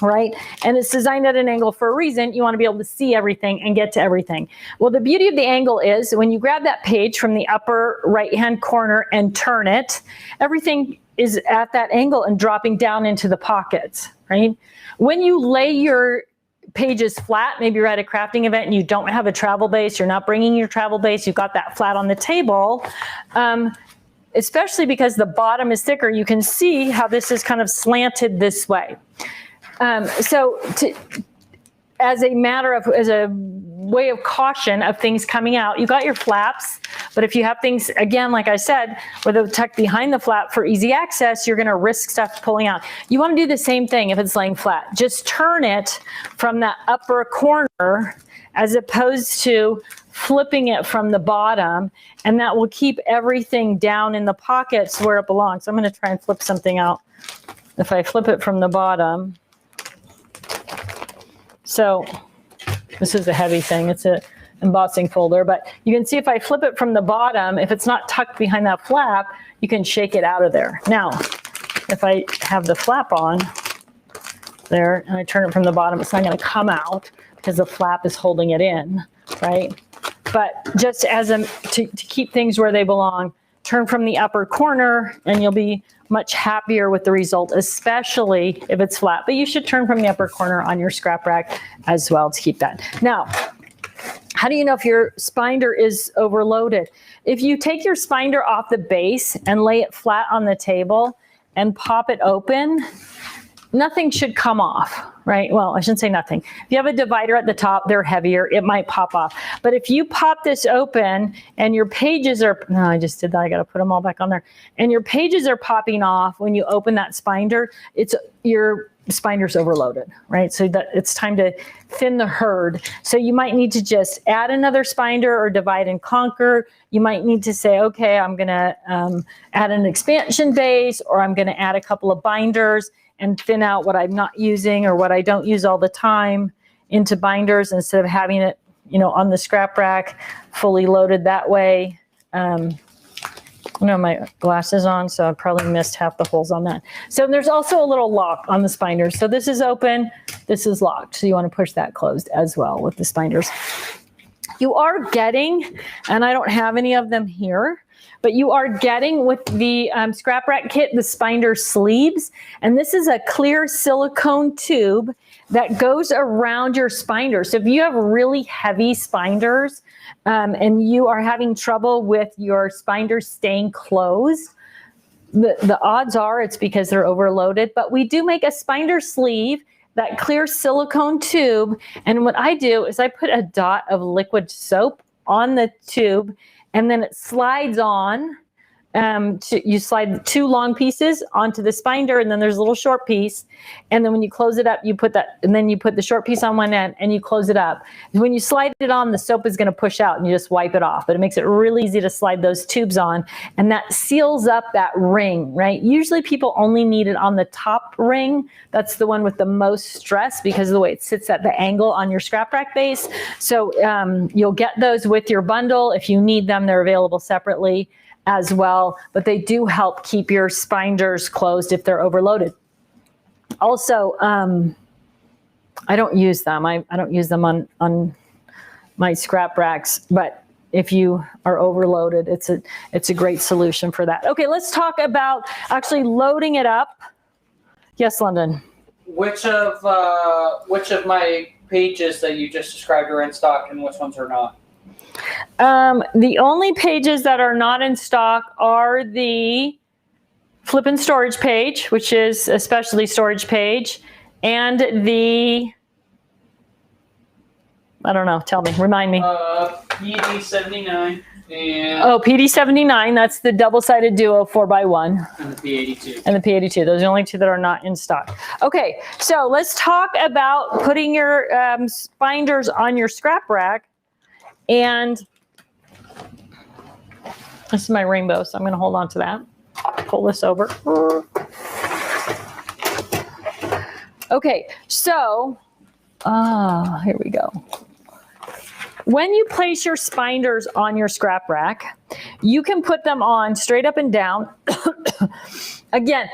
right? And it's designed at an angle for a reason. You want to be able to see everything and get to everything. Well, the beauty of the angle is when you grab that page from the upper right-hand corner and turn it, everything is at that angle and dropping down into the pockets, right? When you lay your pages flat, maybe you're at a crafting event and you don't have a travel base, you're not bringing your travel base, you've got that flat on the table, especially because the bottom is thicker, you can see how this is kind of slanted this way. As a way of caution of things coming out, you got your flaps, But if you have things, again, like I said, where they're tucked behind the flap for easy access, you're gonna risk stuff pulling out. You wanna do the same thing if it's laying flat. Just turn it from that upper corner as opposed to flipping it from the bottom, and that will keep everything down in the pockets where it belongs. I'm gonna try and flip something out. If I flip it from the bottom, so this is a heavy thing, it's a embossing folder, but you can see if I flip it from the bottom, if it's not tucked behind that flap, you can shake it out of there. Now, if I have the flap on there and I turn it from the bottom, it's not gonna come out because the flap is holding it in, right? But just as to keep things where they belong, turn from the upper corner and you'll be much happier with the result, especially if it's flat. But you should turn from the upper corner on your scrap rack as well to keep that. Now, how do you know if your spinder is overloaded? If you take your spinder off the base and lay it flat on the table and pop it open, nothing should come off, right? Well, I shouldn't say nothing. If you have a divider at the top, they're heavier, it might pop off. But if you pop this open and your pages are, no, I just did that, I gotta put them all back on there. And your pages are popping off when you open that spinder, your spinder's overloaded, right? So that it's time to thin the herd. So you might need to just add another spinder or divide and conquer. You might need to say, okay, I'm gonna add an expansion base, or I'm gonna add a couple of binders and thin out what I'm not using or what I don't use all the time into binders instead of having it, on the scrap rack, fully loaded that way. My glasses on, so I probably missed half the holes on that. So there's also a little lock on the spinders. So this is open, this is locked. So you want to push that closed as well with the spinders. You are getting, and I don't have any of them here, but you are getting with the scrap rack kit, the spinder sleeves. And this is a clear silicone tube that goes around your spinder. So if you have really heavy spinders and you are having trouble with your spinders staying closed, the odds are it's because they're overloaded. But we do make a spinder sleeve, that clear silicone tube. And what I do is I put a dot of liquid soap on the tube, and then it slides on. You slide the two long pieces onto the spinder, and then there's a little short piece. And then when you close it up, you put that, and then you put the short piece on one end and you close it up. When you slide it on, the soap is gonna push out and you just wipe it off. But it makes it really easy to slide those tubes on, and that seals up that ring, right? Usually people only need it on the top ring. That's the one with the most stress because of the way it sits at the angle on your scrap rack base. So you'll get those with your bundle. If you need them, they're available separately as well, but they do help keep your spinders closed if they're overloaded. Also, I don't use them. I don't use them on my scrap racks, but if you are overloaded, it's a great solution for that. Okay, let's talk about actually loading it up. Yes, London. Which of my pages that you just described are in stock and which ones are not? The only pages that are not in stock are the flip and storage page, which is a specialty storage page, and the, I don't know, tell me, remind me. PD79 and... Oh, PD79, that's the double-sided duo 4x1. And the P82. And the P82, those are the only two that are not in stock. Okay, so let's talk about putting your spinders on your scrap rack. And this is my rainbow, so I'm going to hold on to that. Pull this over. Okay, so here we go. When you place your spinders on your scrap rack, you can put them on straight up and down. Again,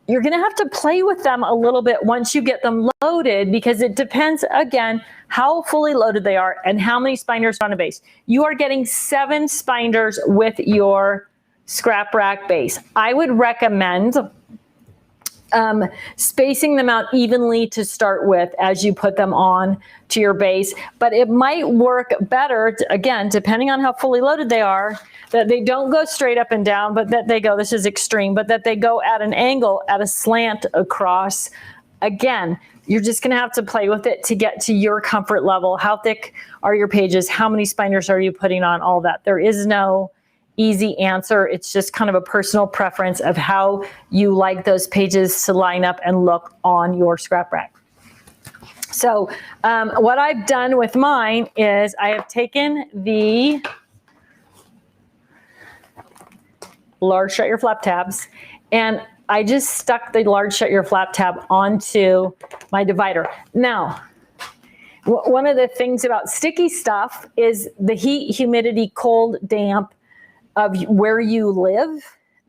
you're going to have to play with them a little bit once you get them loaded, because it depends, again, how fully loaded they are and how many spinders are on a base. You are getting 7 spinders with your scrap rack base. I would recommend spacing them out evenly to start with as you put them on to your base, but it might work better, again, depending on how fully loaded they are, that they don't go straight up and down, but that they go, this is extreme, but that they go at an angle, at a slant across. Again, you're just going to have to play with it to get to your comfort level. How thick are your pages? How many spinders are you putting on? All that. There is no easy answer. It's just kind of a personal preference of how you like those pages to line up and look on your scrap rack. So what I've done with mine is I have taken the large shut your flap tabs, and I just stuck the large shut your flap tab onto my divider. Now, one of the things about sticky stuff is the heat, humidity, cold, damp of where you live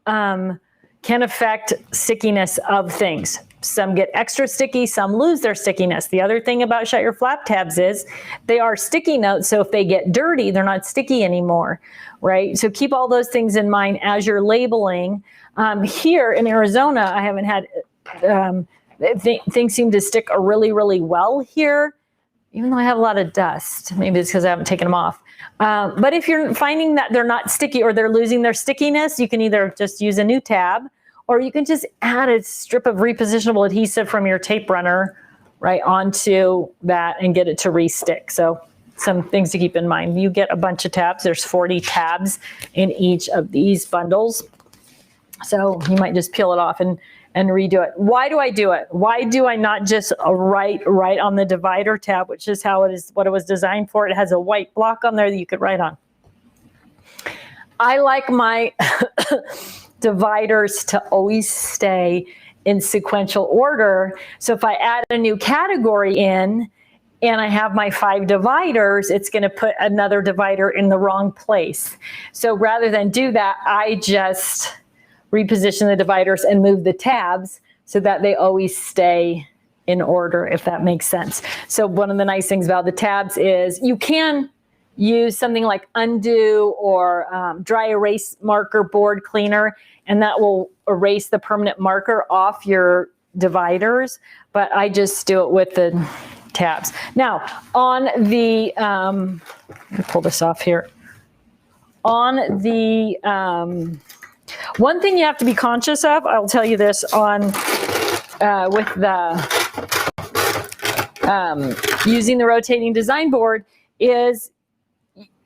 can affect stickiness of things. Some get extra sticky, some lose their stickiness. The other thing about shut your flap tabs is they are sticky notes, so if they get dirty, they're not sticky anymore, right? So keep all those things in mind as you're labeling. Here in Arizona, I haven't had, things seem to stick really, really well here, even though I have a lot of dust. Maybe it's because I haven't taken them off. But if you're finding that they're not sticky or they're losing their stickiness, you can either just use a new tab, or you can just add a strip of repositionable adhesive from your tape runner right onto that and get it to re-stick. So some things to keep in mind. You get a bunch of tabs. There's 40 tabs in each of these bundles. So you might just peel it off and redo it. Why do I do it? Why do I not just write right on the divider tab, which is how it is, what it was designed for? It has a white block on there that you could write on. I like my dividers to always stay in sequential order. So if I add a new category in and I have my 5 dividers, it's going to put another divider in the wrong place. So rather than do that, I just reposition the dividers and move the tabs so that they always stay in order, if that makes sense. So one of the nice things about the tabs is you can use something like undo or dry erase marker board cleaner, and that will erase the permanent marker off your dividers, but I just do it with the tabs. Now, on the, let me pull this off here. On the, one thing you have to be conscious of, I'll tell you this on, with the, using the rotating design board, is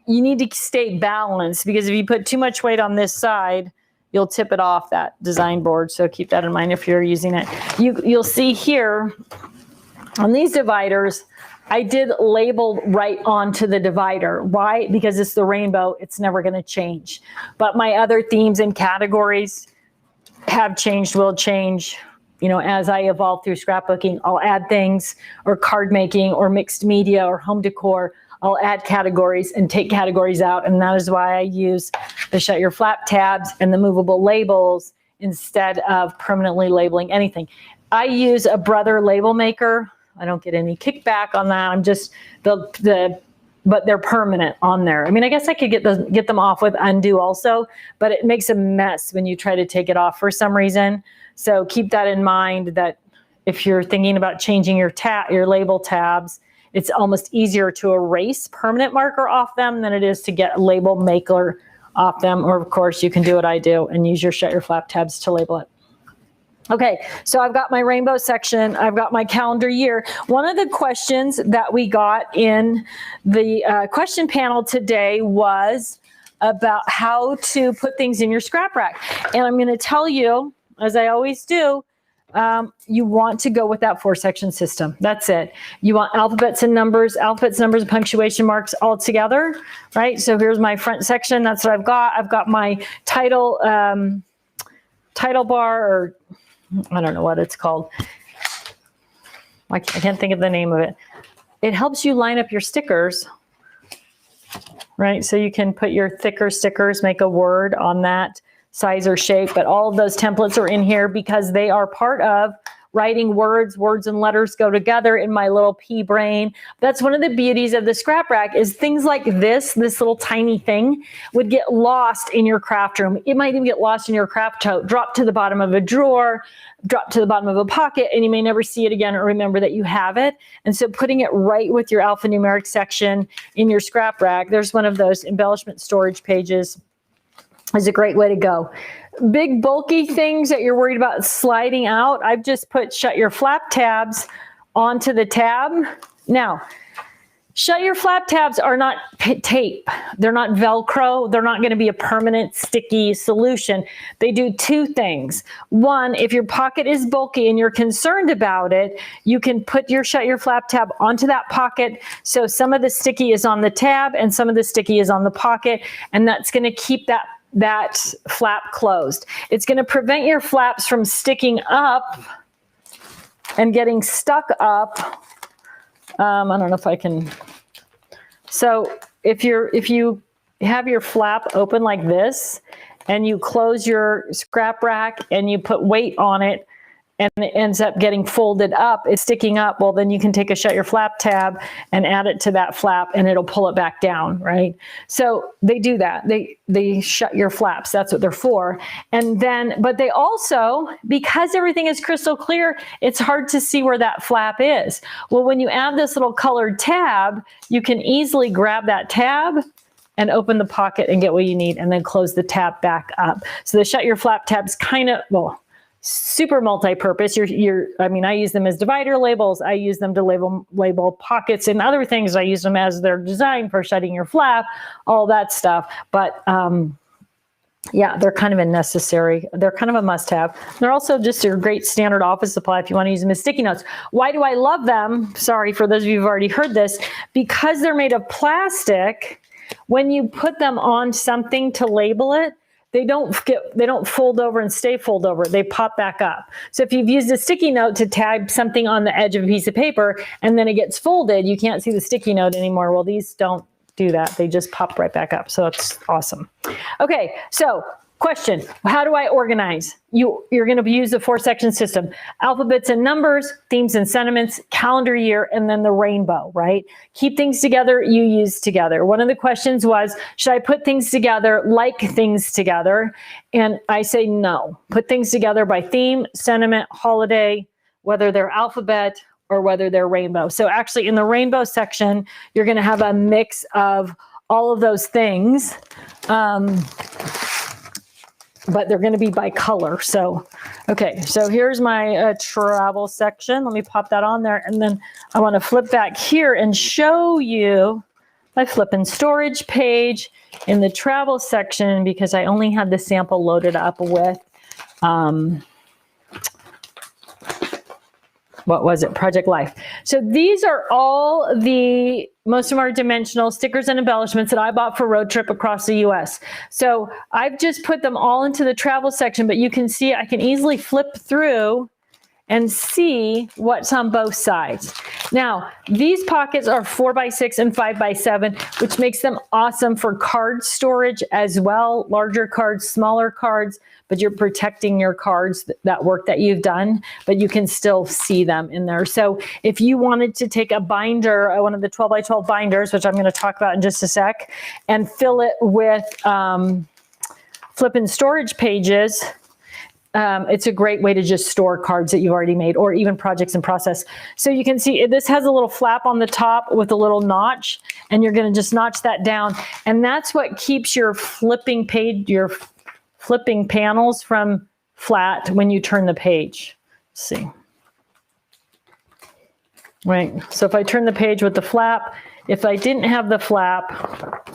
you need to stay balanced, because if you put too much weight on this side, you'll tip it off that design board. So keep that in mind if you're using it. You'll see here on these dividers, I did label right onto the divider. Why? Because it's the rainbow, it's never going to change. But my other themes and categories have changed, will change. You know, as I evolve through scrapbooking, I'll add things, or card making, or mixed media, or home decor. I'll add categories and take categories out, and that is why I use the shut your flap tabs and the movable labels instead of permanently labeling anything. I use a Brother label maker. I don't get any kickback on that. I'm just but they're permanent on there. I mean, I guess I could get them off with undo also, but it makes a mess when you try to take it off for some reason. So keep that in mind, that if you're thinking about changing your label tabs, it's almost easier to erase permanent marker off them than it is to get a label maker off them. Or of course you can do what I do and use your shut your flap tabs to label it. Okay, so I've got my rainbow section, I've got my calendar year. One of the questions that we got in the question panel today was about how to put things in your scrap rack. And I'm gonna tell you, as I always do, you want to go with that 4-section system. That's it. You want alphabets, numbers, and punctuation marks all together, right? So here's my front section. That's what I've got. I've got my title, title bar, or I don't know what it's called. I can't think of the name of it. It helps you line up your stickers, right? So you can put your thicker stickers, make a word on that size or shape, but all of those templates are in here because they are part of writing words. Words and letters go together in my little pea brain. That's one of the beauties of the scrap rack, is things like this little tiny thing would get lost in your craft room. It might even get lost in your craft tote, drop to the bottom of a drawer, drop to the bottom of a pocket, and you may never see it again or remember that you have it. And so putting it right with your alphanumeric section in your scrap rack, there's one of those embellishment storage pages, is a great way to go. Big bulky things that you're worried about sliding out, I've just put shut your flap tabs onto the tab. Now, Shut your flap tabs are not tape. They're not Velcro. They're not going to be a permanent sticky solution. They do two things. One, if your pocket is bulky and you're concerned about it, you can put your shut your flap tab onto that pocket. So some of the sticky is on the tab and some of the sticky is on the pocket. And that's going to keep that flap closed. It's going to prevent your flaps from sticking up and getting stuck up. I don't know if I can. So if you have your flap open like this and you close your scrap rack and you put weight on it and it ends up getting folded up, it's sticking up, well, then you can take a shut your flap tab and add it to that flap and it'll pull it back down, right? So they do that. They shut your flaps. That's what they're for. And then, but they also, because everything is crystal clear, it's hard to see where that flap is. Well, when you add this little colored tab, you can easily grab that tab and open the pocket and get what you need and then close the tab back up. So the shut your flap tab's kind of, well, super multi-purpose. I mean, I use them as divider labels. I use them to label pockets and other things. I use them as their design for shutting your flap, all that stuff. But yeah, they're kind of a necessary. They're kind of a must-have. They're also just your great standard office supply if you want to use them as sticky notes. Why do I love them? Sorry for those of you who've already heard this. Because they're made of plastic, when you put them on something to label it, they don't fold over and stay fold over. They pop back up. So if you've used a sticky note to tag something on the edge of a piece of paper and then it gets folded, you can't see the sticky note anymore. Well, these don't do that. They just pop right back up. So it's awesome. Okay, so question, how do I organize? You're going to use the 4-section system: alphabets and numbers, themes and sentiments, calendar year, and then the rainbow, right? Keep things together, you use together. One of the questions was, should I put things together like things together? And I say no. Put things together by theme, sentiment, holiday, whether they're alphabet or whether they're rainbow. So actually in the rainbow section, you're going to have a mix of all of those things. But they're going to be by color. So, okay, so here's my travel section. Let me pop that on there. And then I want to flip back here and show you my flip and storage page in the travel section because I only had the sample loaded up with, what was it? Project Life. So these are all most of them are dimensional stickers and embellishments that I bought for road trip across the US. So I've just put them all into the travel section, but you can see I can easily flip through and see what's on both sides. Now, these pockets are 4x6 and 5x7, which makes them awesome for card storage as well. Larger cards, smaller cards, but you're protecting your cards, that work that you've done, but you can still see them in there. So if you wanted to take a binder, one of the 12x12 binders, which I'm going to talk about in just a sec, and fill it with flip and storage pages, it's a great way to just store cards that you've already made or even projects in process. So you can see this has a little flap on the top with a little notch, and you're going to just notch that down. And that's what keeps your flipping panels from flat when you turn the page. Let's see. Right. So if I turn the page with the flap, if I didn't have the flap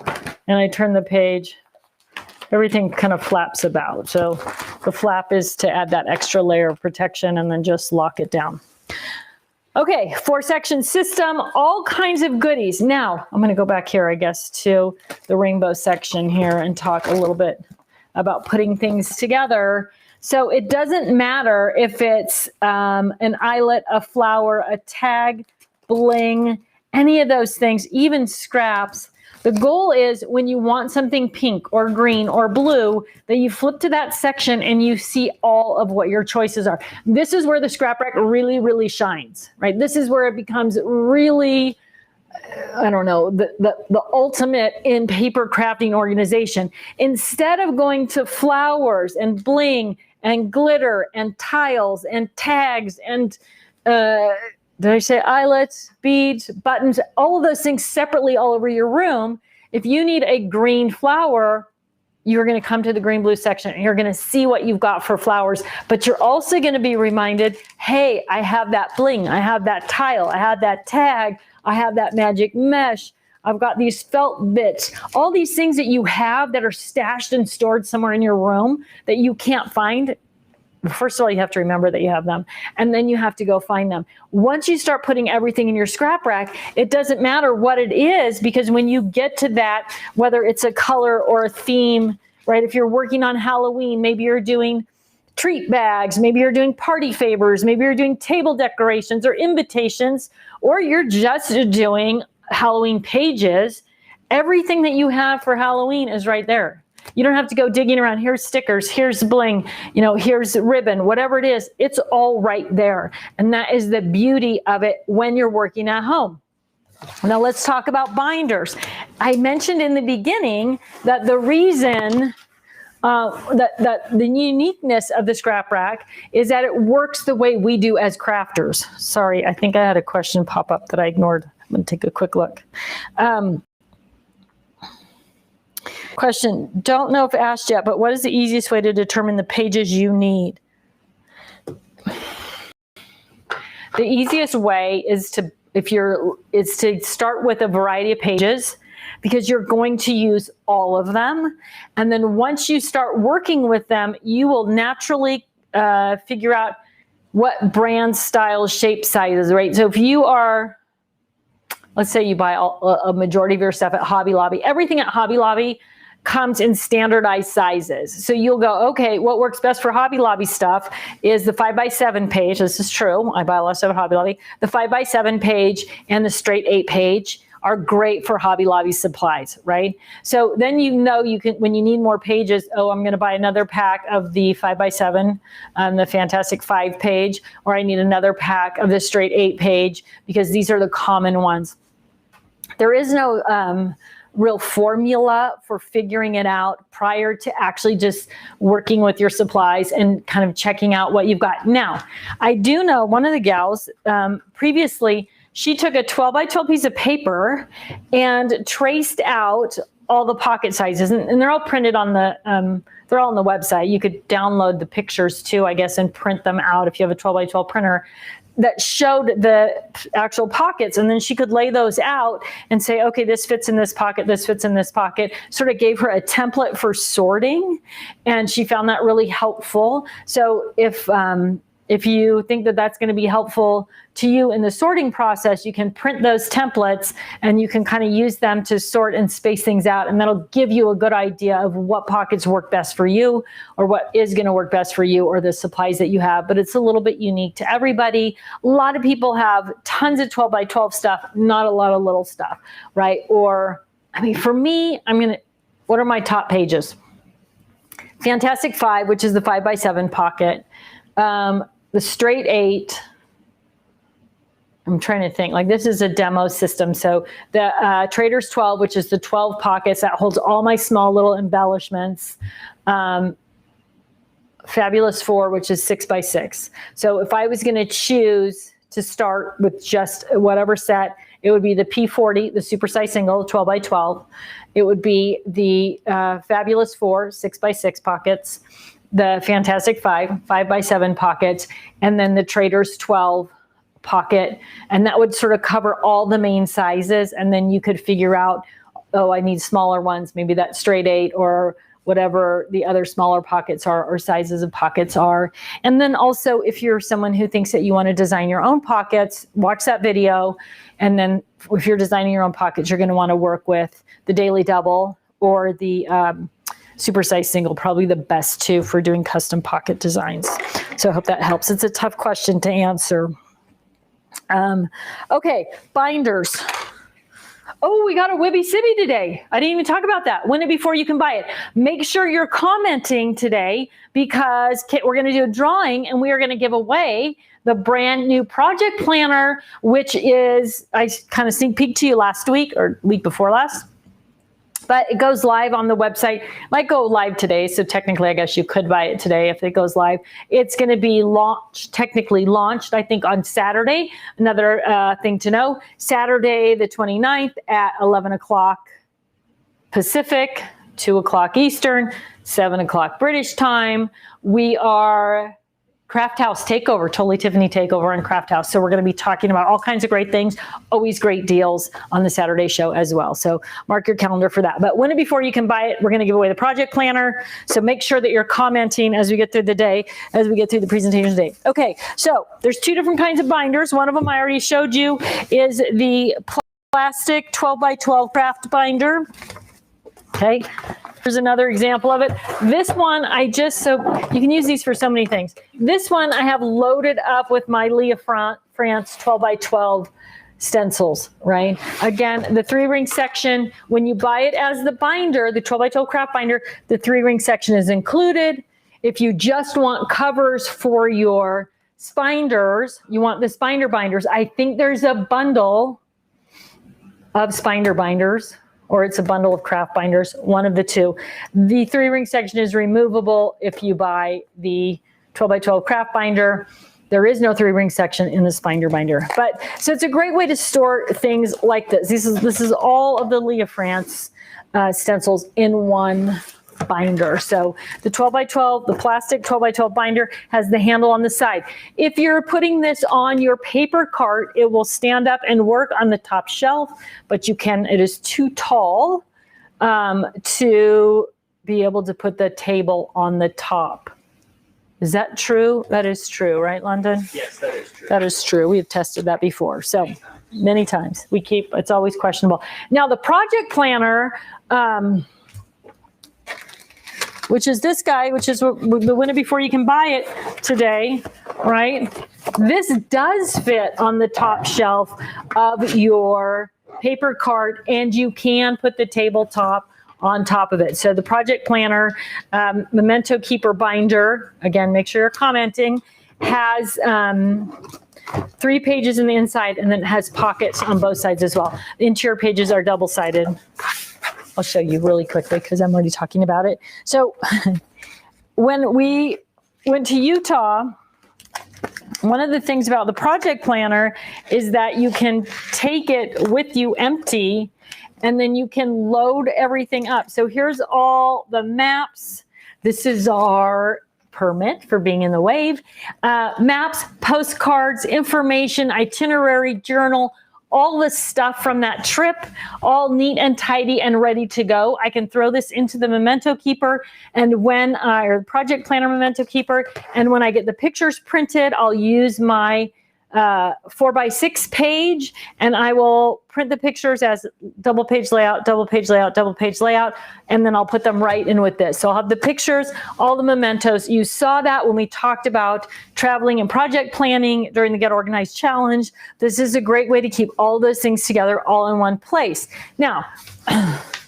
and I turn the page, everything kind of flaps about. So the flap is to add that extra layer of protection and then just lock it down. Okay, 4-section system, all kinds of goodies. Now, I'm going to go back here, I guess, to the rainbow section here and talk a little bit about putting things together. So it doesn't matter if it's an eyelet, a flower, a tag, bling, any of those things, even scraps. The goal is when you want something pink or green or blue, that you flip to that section and you see all of what your choices are. This is where the scrap rack really, really shines, right? This is where it becomes really, I don't know, the ultimate in paper crafting organization. Instead of going to flowers and bling and glitter and tiles and tags and did I say eyelets, beads, buttons, all of those things separately all over your room? If you need a green flower, you're going to come to the green blue section and you're going to see what you've got for flowers, but you're also going to be reminded, hey, I have that bling, I have that tile, I have that tag, I have that magic mesh, I've got these felt bits, all these things that you have that are stashed and stored somewhere in your room that you can't find. First of all, you have to remember that you have them, and then you have to go find them. Once you start putting everything in your scrap rack, it doesn't matter what it is, because when you get to that, whether it's a color or a theme, right? If you're working on Halloween, maybe you're doing treat bags, maybe you're doing party favors, maybe you're doing table decorations or invitations, or you're just doing Halloween pages. Everything that you have for Halloween is right there. You don't have to go digging around. Here's stickers, here's bling, here's ribbon, whatever it is, it's all right there. And that is the beauty of it when you're working at home. Now let's talk about binders. I mentioned in the beginning that the reason that the uniqueness of the scrap rack is that it works the way we do as crafters. Sorry, I think I had a question pop up that I ignored. I'm going to take a quick look. Question, don't know if asked yet, but what is the easiest way to determine the pages you need? The easiest way is to start with a variety of pages, because you're going to use all of them. And then once you start working with them, you will naturally figure out what brand, style, shape, sizes, right? So if you are, let's say you buy a majority of your stuff at Hobby Lobby, everything at Hobby Lobby comes in standardized sizes. So you'll go, okay, what works best for Hobby Lobby stuff is the 5x7 page. This is true. I buy a lot of stuff at Hobby Lobby. The 5x7 page and the straight 8 page are great for Hobby Lobby supplies, right? So then you can, when you need more pages, oh, I'm going to buy another pack of the 5x7, the Fantastic 5 page, or I need another pack of the straight 8 page, because these are the common ones. There is no real formula for figuring it out prior to actually just working with your supplies and kind of checking out what you've got. Now, I do know one of the gals previously, she took a 12x12 piece of paper and traced out all the pocket sizes, and they're all printed on the, they're all on the website. You could download the pictures too, I guess, and print them out if you have a 12x12 printer that showed the actual pockets, and then she could lay those out and say, okay, this fits in this pocket, this fits in this pocket, sort of gave her a template for sorting, and she found that really helpful. So if you think that that's going to be helpful to you in the sorting process, you can print those templates and you can kind of use them to sort and space things out, and that'll give you a good idea of what pockets work best for you, or what is going to work best for you, or the supplies that you have. But it's a little bit unique to everybody. A lot of people have tons of 12x12 stuff, not a lot of little stuff, right? Or, I mean, for me, what are my top pages? Fantastic 5, which is the 5x7 pocket. The straight 8, I'm trying to think, like, this is a demo system. So the Trader's 12, which is the 12 pockets, that holds all my small little embellishments. Fabulous 4, which is 6x6. So if I was going to choose to start with just whatever set, it would be the P40, the supersize single, 12x12. It would be the Fabulous 4, 6x6 pockets, the Fantastic 5, 5x7 pockets, and then the Trader's 12 pocket. And that would sort of cover all the main sizes. And then you could figure out, oh, I need smaller ones, maybe that straight 8, or whatever the other smaller pockets are, or sizes of pockets are. And then also, if you're someone who thinks that you want to design your own pockets, watch that video. And then if you're designing your own pockets, you're going to want to work with the Daily Double or the supersize single, probably the best two for doing custom pocket designs. So I hope that helps. It's a tough question to answer. Okay, binders. Oh, we got a Wibby Sibby today. I didn't even talk about that. Win it before you can buy it. Make sure you're commenting today, because we're going to do a drawing and we are going to give away the brand new project planner, which is, I kind of sneak peeked to you last week or week before last. But it goes live on the website. It might go live today, so technically I guess you could buy it today if it goes live. It's going to be technically launched, I think, on Saturday. Another thing to know, Saturday the 29th at 11 o'clock Pacific, 2 o'clock Eastern, 7 o'clock British time. We are Craft House Takeover, Totally Tiffany Takeover on Craft House. So we're going to be talking about all kinds of great things, always great deals on the Saturday show as well. So mark your calendar for that. But win it before you can buy it. We're going to give away the project planner. So make sure that you're commenting as we get through the day, as we get through the presentation today. Okay, so there's 2 different kinds of binders. One of them I already showed you is the plastic 12 by 12 craft binder. Okay. Here's another example of it. This one, so you can use these for so many things. This one I have loaded up with my Leah France 12 by 12 stencils, right? Again, the 3-ring section, when you buy it as the binder, the 12 by 12 craft binder, the 3-ring section is included. If you just want covers for your spinders, you want the spinder binders, I think there's a bundle of spinder binders, or it's a bundle of craft binders, one of the two. The 3-ring section is removable if you buy the 12 by 12 craft binder. There is no 3-ring section in the spinder binder. But so it's a great way to store things like this. This is all of the Leah France stencils in one binder. So the 12 by 12, the plastic 12 by 12 binder has the handle on the side. If you're putting this on your paper cart, it will stand up and work on the top shelf, but it is too tall to be able to put the table on the top. Is that true? That is true, right, London? Yes, that is true. That is true. We have tested that before. So many times. It's always questionable. Now the project planner, which is this guy, which is the win it before you can buy it today, right? This does fit on the top shelf of your paper cart, and you can put the tabletop on top of it. So the project planner, memento keeper binder, again, make sure you're commenting, has 3 pages in the inside, and then it has pockets on both sides as well. The interior pages are double-sided. I'll show you really quickly because I'm already talking about it. So when we went to Utah, one of the things about the project planner is that you can take it with you empty, and then you can load everything up. So here's all the maps. This is our permit for being in the wave. Maps, postcards, information, itinerary, journal, all the stuff from that trip, all neat and tidy and ready to go. I can throw this into the memento keeper, and or project planner memento keeper, and when I get the pictures printed, I'll use my 4x6 page, and I will print the pictures as double page layout, double page layout, double page layout, and then I'll put them right in with this. So I'll have the pictures, all the mementos. You saw that when we talked about traveling and project planning during the Get Organized Challenge. This is a great way to keep all those things together all in one place. Now,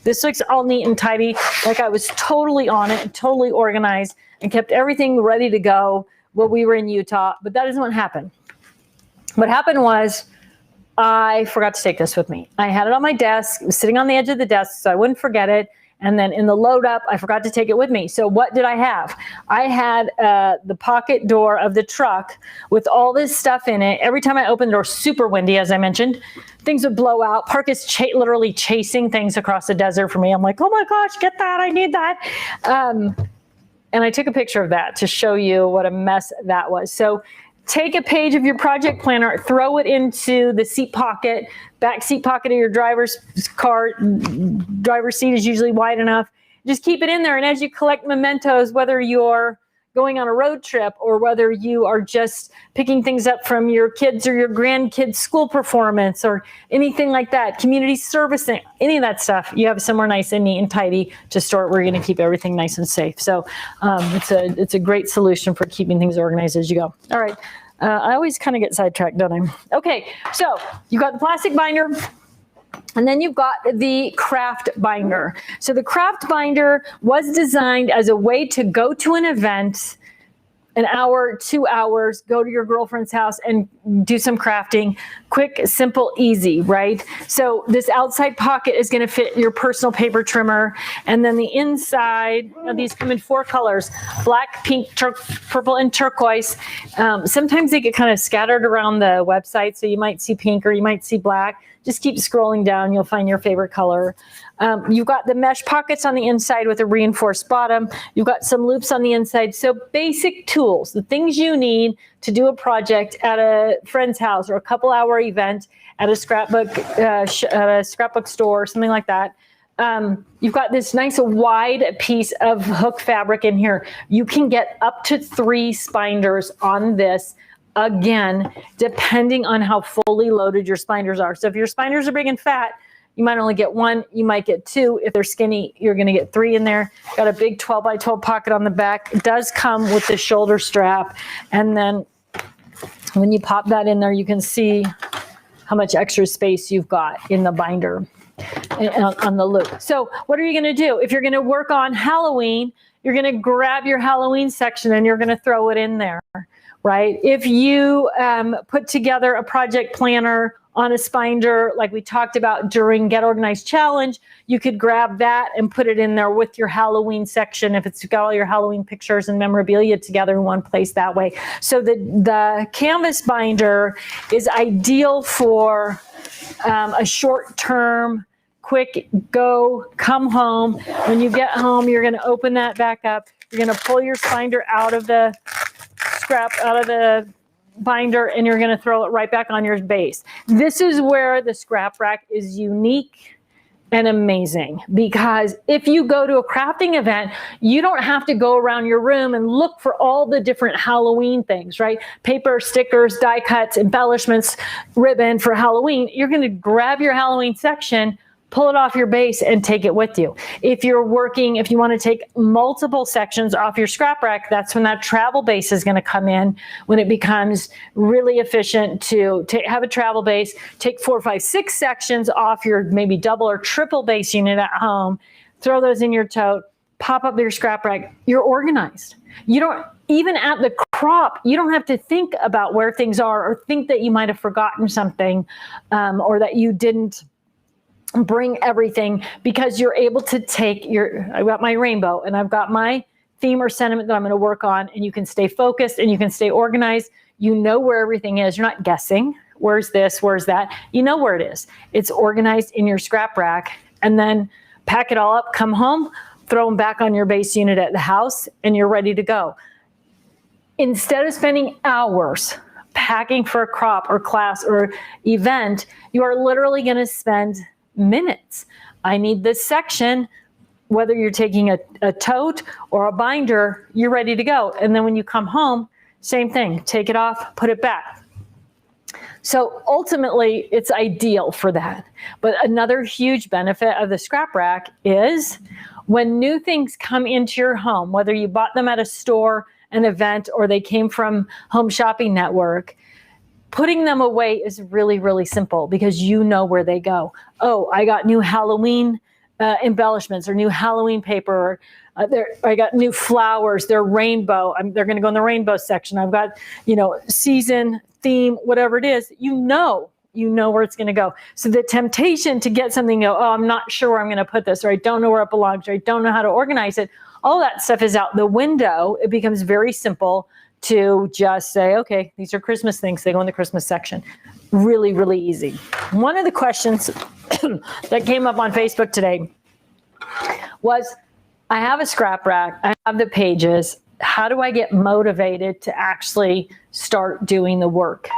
this looks all neat and tidy, like I was totally on it, totally organized, and kept everything ready to go when we were in Utah, but that isn't what happened. What happened was I forgot to take this with me. I had it on my desk. It was sitting on the edge of the desk, so I wouldn't forget it. And then in the load up, I forgot to take it with me. So what did I have? I had the pocket door of the truck with all this stuff in it. Every time I opened the door, super windy, as I mentioned, things would blow out. Park is literally chasing things across the desert for me. I'm like, oh my gosh, get that. I need that. And I took a picture of that to show you what a mess that was. So take a page of your project planner, throw it into the seat pocket, back seat pocket of your driver's car. Driver's seat is usually wide enough. Just keep it in there. And as you collect mementos, whether you're going on a road trip or whether you are just picking things up from your kids or your grandkids' school performance or anything like that, community service, any of that stuff, you have somewhere nice and neat and tidy to store it where you're going to keep everything nice and safe. So it's a great solution for keeping things organized as you go. All right. I always kind of get sidetracked, don't I? Okay, so you've got the plastic binder, and then you've got the craft binder. So the craft binder was designed as a way to go to an event, an hour, 2 hours, go to your girlfriend's house and do some crafting. Quick, simple, easy, right? So this outside pocket is going to fit your personal paper trimmer. And then the inside, these come in 4 colors, black, pink, purple, and turquoise. Sometimes they get kind of scattered around the website. So you might see pink or you might see black. Just keep scrolling down. You'll find your favorite color. You've got the mesh pockets on the inside with a reinforced bottom. You've got some loops on the inside. So basic tools, the things you need to do a project at a friend's house or a couple-hour event at a scrapbook store, something like that. You've got this nice wide piece of hook fabric in here. You can get up to 3 spinders on this, again, depending on how fully loaded your spinders are. So if your spinders are big and fat, you might only get 1, you might get 2. If they're skinny, you're gonna get 3 in there. Got a big 12 by 12 pocket on the back. It does come with the shoulder strap. And then when you pop that in there, you can see how much extra space you've got in the binder on the loop. So what are you gonna do? If you're gonna work on Halloween, you're gonna grab your Halloween section and you're gonna throw it in there, right? If you put together a project planner on a spinder, like we talked about during Get Organized Challenge, you could grab that and put it in there with your Halloween section if it's got all your Halloween pictures and memorabilia together in one place that way. So the canvas binder is ideal for a short-term, quick go, come home. When you get home, you're going to open that back up. You're going to pull your spinder out of the binder, and you're going to throw it right back on your base. This is where the scrap rack is unique and amazing, because if you go to a crafting event, you don't have to go around your room and look for all the different Halloween things, right? Paper, stickers, die cuts, embellishments, ribbon for Halloween. You're going to grab your Halloween section, pull it off your base, and take it with you. If you want to take multiple sections off your scrap rack, that's when that travel base is going to come in, when it becomes really efficient to have a travel base, take 4, 5, 6 sections off your maybe double or triple base unit at home, throw those in your tote, pop up your scrap rack. You're organized. You don't, even at the crop, you don't have to think about where things are or think that you might have forgotten something or that you didn't bring everything, because you're able to take I've got my rainbow and I've got my theme or sentiment that I'm going to work on, and you can stay focused and you can stay organized. You know where everything is. You're not guessing. Where's this? Where's that? You know where it is. It's organized in your scrap rack, and then pack it all up, come home, throw them back on your base unit at the house, and you're ready to go. Instead of spending hours packing for a crop or class or event, you are literally going to spend minutes. I need this section. Whether you're taking a tote or a binder, you're ready to go. And then when you come home, same thing, take it off, put it back. So ultimately, it's ideal for that. But another huge benefit of the scrap rack is when new things come into your home, whether you bought them at a store, an event, or they came from Home Shopping Network, putting them away is really, really simple, because you know where they go. Oh, I got new Halloween embellishments or new Halloween paper. I got new flowers. They're rainbow. They're going to go in the rainbow section. I've got, season, theme, whatever it is. You know where it's going to go. So the temptation to get something, I'm not sure where I'm going to put this, or I don't know where it belongs, or I don't know how to organize it. All that stuff is out the window. It becomes very simple to just say, okay, these are Christmas things. They go in the Christmas section. Really, really easy. One of the questions that came up on Facebook today was, I have a scrap rack. I have the pages. How do I get motivated to actually start doing the work?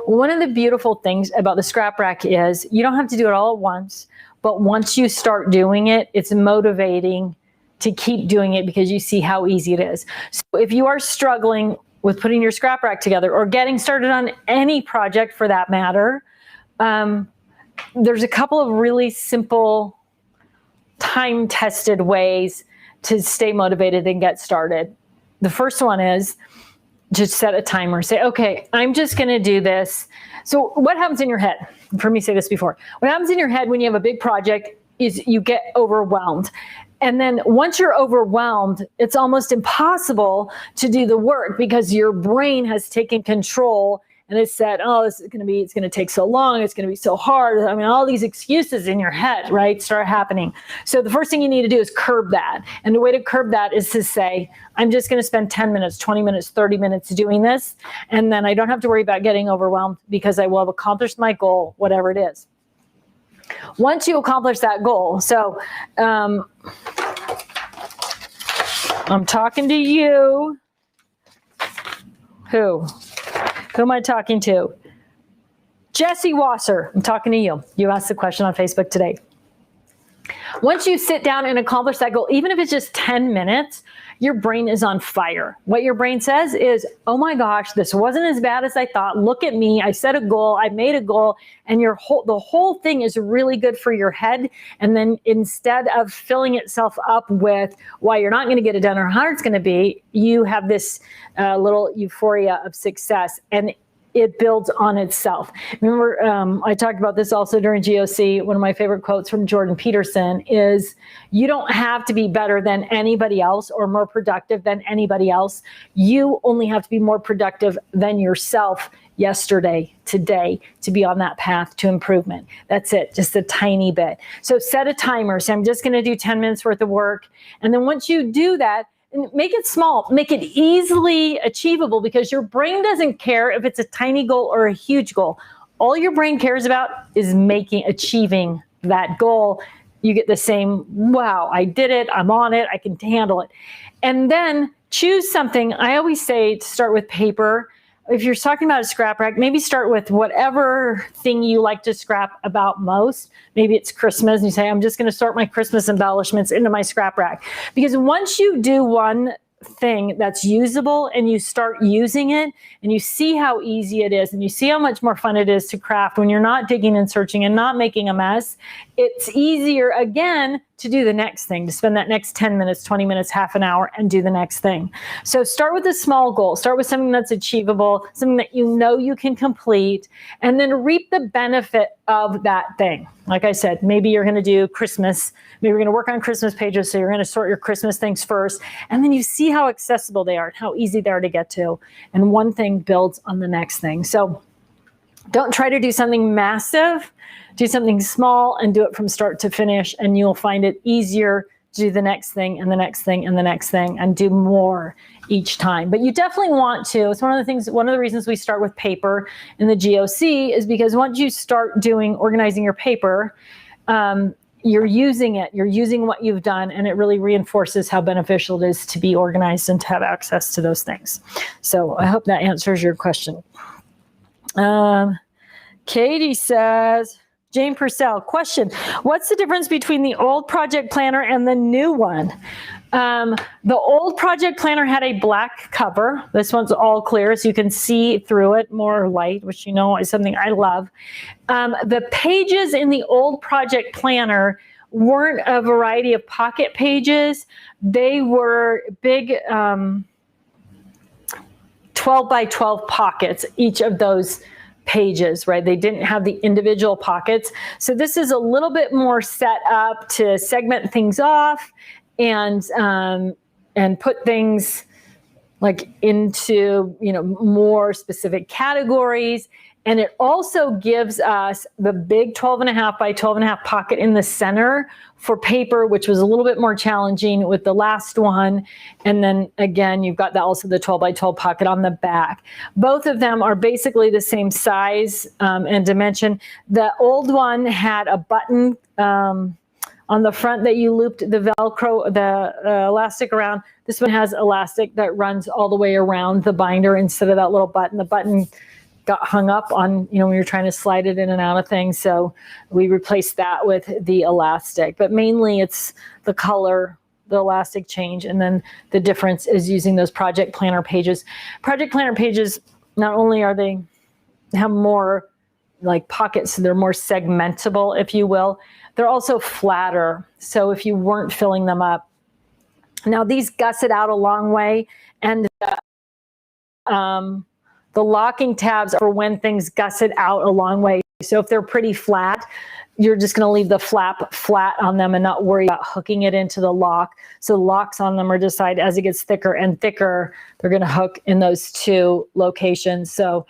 One of the beautiful things about the scrap rack is you don't have to do it all at once, but once you start doing it, it's motivating to keep doing it because you see how easy it is. So if you are struggling with putting your scrap rack together or getting started on any project for that matter, there's a couple of really simple, time-tested ways to stay motivated and get started. The first one is just set a timer. Say, okay, I'm just going to do this. So what happens in your head? You've heard me say this before. What happens in your head when you have a big project is you get overwhelmed. And then once you're overwhelmed, it's almost impossible to do the work because your brain has taken control and it's said, it's going to take so long. It's going to be so hard. I mean, all these excuses in your head, right, start happening. So the first thing you need to do is curb that. And the way to curb that is to say, I'm just going to spend 10 minutes, 20 minutes, 30 minutes doing this. And then I don't have to worry about getting overwhelmed because I will have accomplished my goal, whatever it is. once you accomplish that goal, so I'm talking to you. Who am I talking to? Jesse Wasser, I'm talking to you. You asked the question on Facebook today. Once you sit down and accomplish that goal, even if it's just 10 minutes, your brain is on fire. What your brain says is, oh my gosh, this wasn't as bad as I thought. Look at me. I set a goal. I made a goal. And the whole thing is really good for your head. And then instead of filling itself up with why you're not going to get it done or how hard it's going to be, you have this little euphoria of success. And it builds on itself. Remember, I talked about this also during GOC. One of my favorite quotes from Jordan Peterson is, you don't have to be better than anybody else or more productive than anybody else. You only have to be more productive than yourself yesterday, today, to be on that path to improvement. That's it, just a tiny bit. So set a timer. So I'm just going to do 10 minutes worth of work. And then once you do that, make it small, make it easily achievable, because your brain doesn't care if it's a tiny goal or a huge goal. All your brain cares about is achieving that goal. You get the same, wow, I did it, I'm on it, I can handle it. And then choose something. I always say to start with paper. If you're talking about a scrap rack, maybe start with whatever thing you like to scrap about most. Maybe it's Christmas and you say, I'm just going to sort my Christmas embellishments into my scrap rack. Because once you do one thing that's usable and you start using it and you see how easy it is and you see how much more fun it is to craft when you're not digging and searching and not making a mess, it's easier again to do the next thing, to spend that next 10 minutes, 20 minutes, half an hour and do the next thing. So start with a small goal, start with something that's achievable, something that you know you can complete, and then reap the benefit of that thing. Like I said, maybe you're going to do Christmas, maybe you're going to work on Christmas pages, so you're going to sort your Christmas things first, and then you see how accessible they are and how easy they are to get to, and one thing builds on the next thing. So don't try to do something massive. Do something small and do it from start to finish, and you'll find it easier to do the next thing and the next thing and the next thing and do more each time. But you definitely want to. It's one of the reasons we start with paper in the GOC is because once you start organizing your paper, you're using it. You're using what you've done, and it really reinforces how beneficial it is to be organized and to have access to those things. So I hope that answers your question. Katie says, Jane Purcell, question, what's the difference between the old project planner and the new one? The old project planner had a black cover. This one's all clear, so you can see through it, more light, which you know is something I love. The pages in the old project planner weren't a variety of pocket pages. They were big 12 by 12 pockets, each of those pages, right? They didn't have the individual pockets. So this is a little bit more set up to segment things off and put things like into, more specific categories. And it also gives us the big 12.5 by 12.5 pocket in the center for paper, which was a little bit more challenging with the last one. And then again, you've got also the 12 by 12 pocket on the back. Both of them are basically the same size and dimension. The old one had a button on the front that you looped the Velcro, the elastic around. This one has elastic that runs all the way around the binder instead of that little button. The button got hung up on, when you're trying to slide it in and out of things. So we replaced that with the elastic, but mainly it's the color, the elastic change. And then the difference is using those project planner pages. Project planner pages, not only have more like pockets, so they're more segmentable, if you will, they're also flatter. So if you weren't filling them up, now these gusset out a long way, and the locking tabs are when things gusset out a long way. So if they're pretty flat, you're just going to leave the flap flat on them and not worry about hooking it into the lock. So locks on them are decided as it gets thicker and thicker, they're going to hook in those two locations. So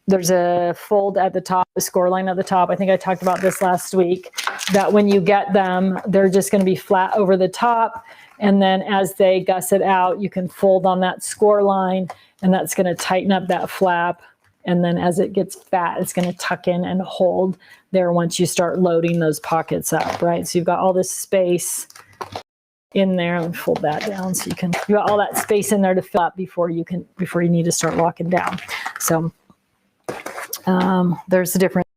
there's a fold at the top, a score line at the top. I think I talked about this last week, that when you get them, they're just going to be flat over the top. And then as they gusset out, you can fold on that score line, and that's going to tighten up that flap And then as it gets fat, it's going to tuck in and hold there once you start loading those pockets up, right? So you've got all this space in there. Let me fold that down so you got all that space in there to fill up before you need to start locking down. So there's the difference.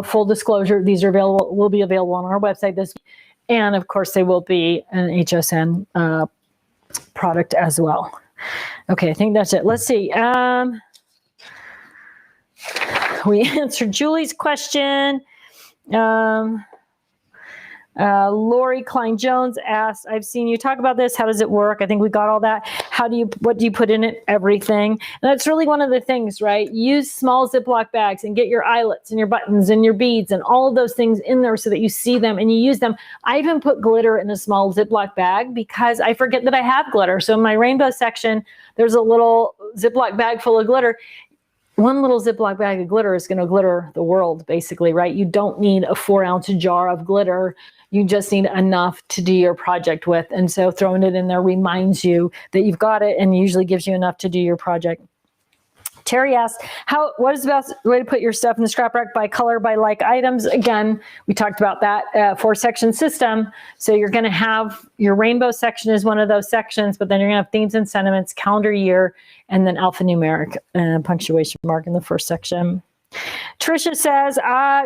Full disclosure, these are will be available on our website this week. And of course they will be an HSN product as well. Okay, I think that's it. Let's see. We answered Julie's question. Lori Klein-Jones asked, I've seen you talk about this. How does it work? I think we got all that. What do you put in it? Everything. And that's really one of the things, right? Use small Ziploc bags and get your eyelets and your buttons and your beads and all of those things in there so that you see them and you use them. I even put glitter in a small Ziploc bag because I forget that I have glitter. So in my rainbow section, there's a little Ziploc bag full of glitter. One little Ziploc bag of glitter is going to glitter the world, basically, right? You don't need a 4-ounce jar of glitter. You just need enough to do your project with. And so throwing it in there reminds you that you've got it and usually gives you enough to do your project. Terry asked, what is the best way to put your stuff in the scrap rack? By color, by like items? Again, we talked about that 4-section system. So you're going to have your rainbow section is one of those sections, but then you're going to have themes and sentiments, calendar year, and then alphanumeric punctuation mark in the first section. Trisha says,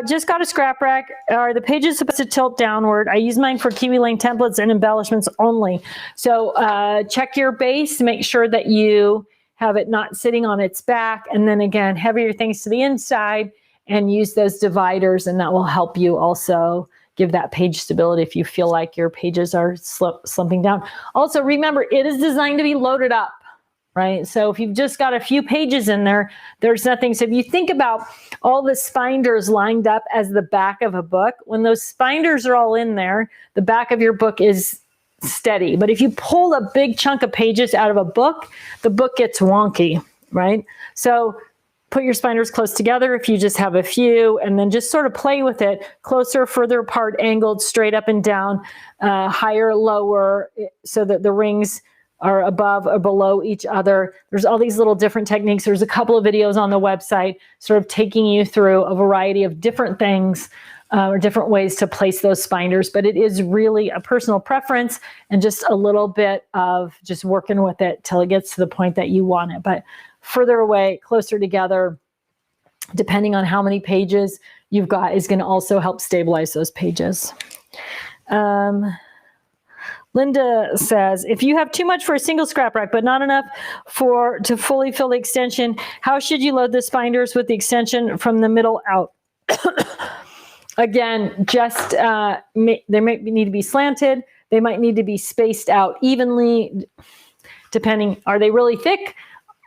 just got a scrap rack. Are the pages supposed to tilt downward? I use mine for Kiwi Lane templates and embellishments only. So check your base, make sure that you have it not sitting on its back. And then again, heavier things to the inside and use those dividers. And that will help you also give that page stability if you feel like your pages are slumping down. Also, remember, it is designed to be loaded up. Right? So if you've just got a few pages in there, there's nothing. So if you think about all the spinders lined up as the back of a book, when those spinders are all in there, the back of your book is steady. But if you pull a big chunk of pages out of a book, the book gets wonky, right? So put your spinders close together if you just have a few, and then just sort of play with it, closer, further apart, angled, straight up and down, higher, lower, so that the rings are above or below each other. There's all these little different techniques. There's a couple of videos on the website sort of taking you through a variety of different things or different ways to place those spinders, but it is really a personal preference and just a little bit of just working with it till it gets to the point that you want it. But further away, closer together, depending on how many pages you've got, is going to also help stabilize those pages. Linda says, if you have too much for a single scrap rack, but not enough to fully fill the extension, how should you load the spinders with the extension from the middle out? Again, just they might need to be slanted. They might need to be spaced out evenly, depending. Are they really thick?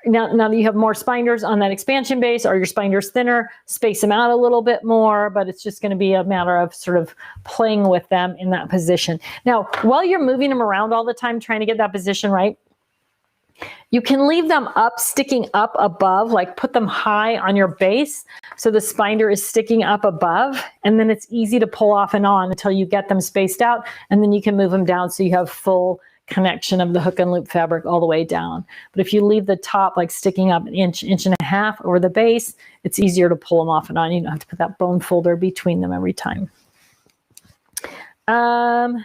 Now that you have more spinders on that expansion base, are your spinders thinner? Space them out a little bit more, but it's just going to be a matter of sort of playing with them in that position. Now, while you're moving them around all the time, trying to get that position right, you can leave them up, sticking up above, like put them high on your base so the spinder is sticking up above, and then it's easy to pull off and on until you get them spaced out, and then you can move them down so you have full connection of the hook and loop fabric all the way down. But if you leave the top like sticking up an inch and a half over the base, it's easier to pull them off and on. You don't have to put that bone folder between them every time. Gina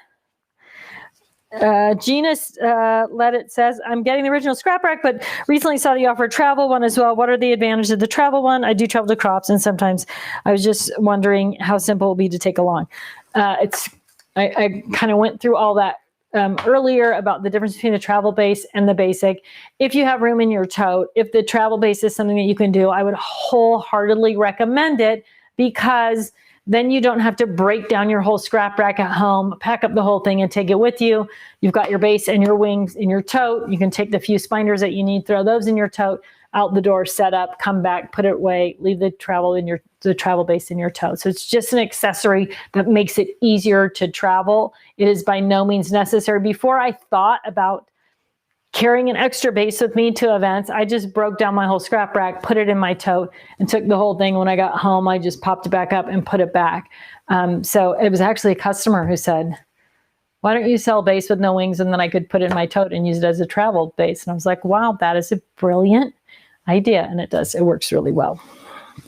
Let It says, I'm getting the original scrap rack, but recently saw the offer a travel one as well. What are the advantages of the travel one? I do travel to crops, and sometimes I was just wondering how simple it will be to take along. I kind of went through all that earlier about the difference between the travel base and the basic. If you have room in your tote, if the travel base is something that you can do, I would wholeheartedly recommend it, because then you don't have to break down your whole scrap rack at home, pack up the whole thing and take it with you. You've got your base and your wings in your tote. You can take the few spinders that you need, throw those in your tote, out the door, set up, come back, put it away, leave the travel base in your tote. So it's just an accessory that makes it easier to travel. It is by no means necessary. Before I thought about carrying an extra base with me to events, I just broke down my whole scrap rack, put it in my tote, and took the whole thing. When I got home, I just popped it back up and put it back. So it was actually a customer who said, why don't you sell a base with no wings? And then I could put it in my tote and use it as a travel base. And I was like, wow, that is a brilliant idea, and it does. It works really well.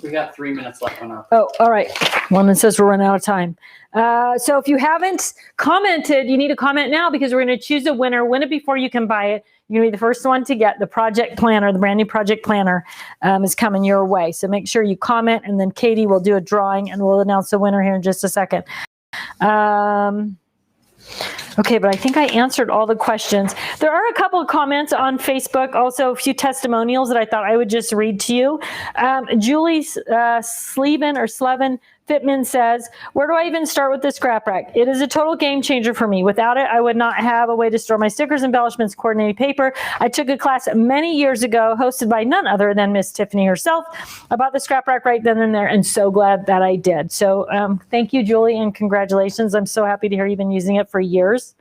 We got 3 minutes left on our. Oh, all right. Well, it says we're running out of time. So if you haven't commented, you need to comment now because we're going to choose a winner. Win it before you can buy it. You're going to be the first one to get the project planner. The brand new project planner is coming your way. So make sure you comment, and then Katie will do a drawing, and we'll announce the winner here in just a second. Okay, but I think I answered all the questions. There are a couple of comments on Facebook, also a few testimonials that I thought I would just read to you. Julie Slevin Fitman says, where do I even start with the scrap rack? It is a total game changer for me. Without it, I would not have a way to store my stickers, embellishments, coordinated paper. I took a class many years ago, hosted by none other than Miss Tiffany herself, about the scrap rack right then and there, and so glad that I did. So thank you, Julie, and congratulations. I'm so happy to hear you've been using it for years.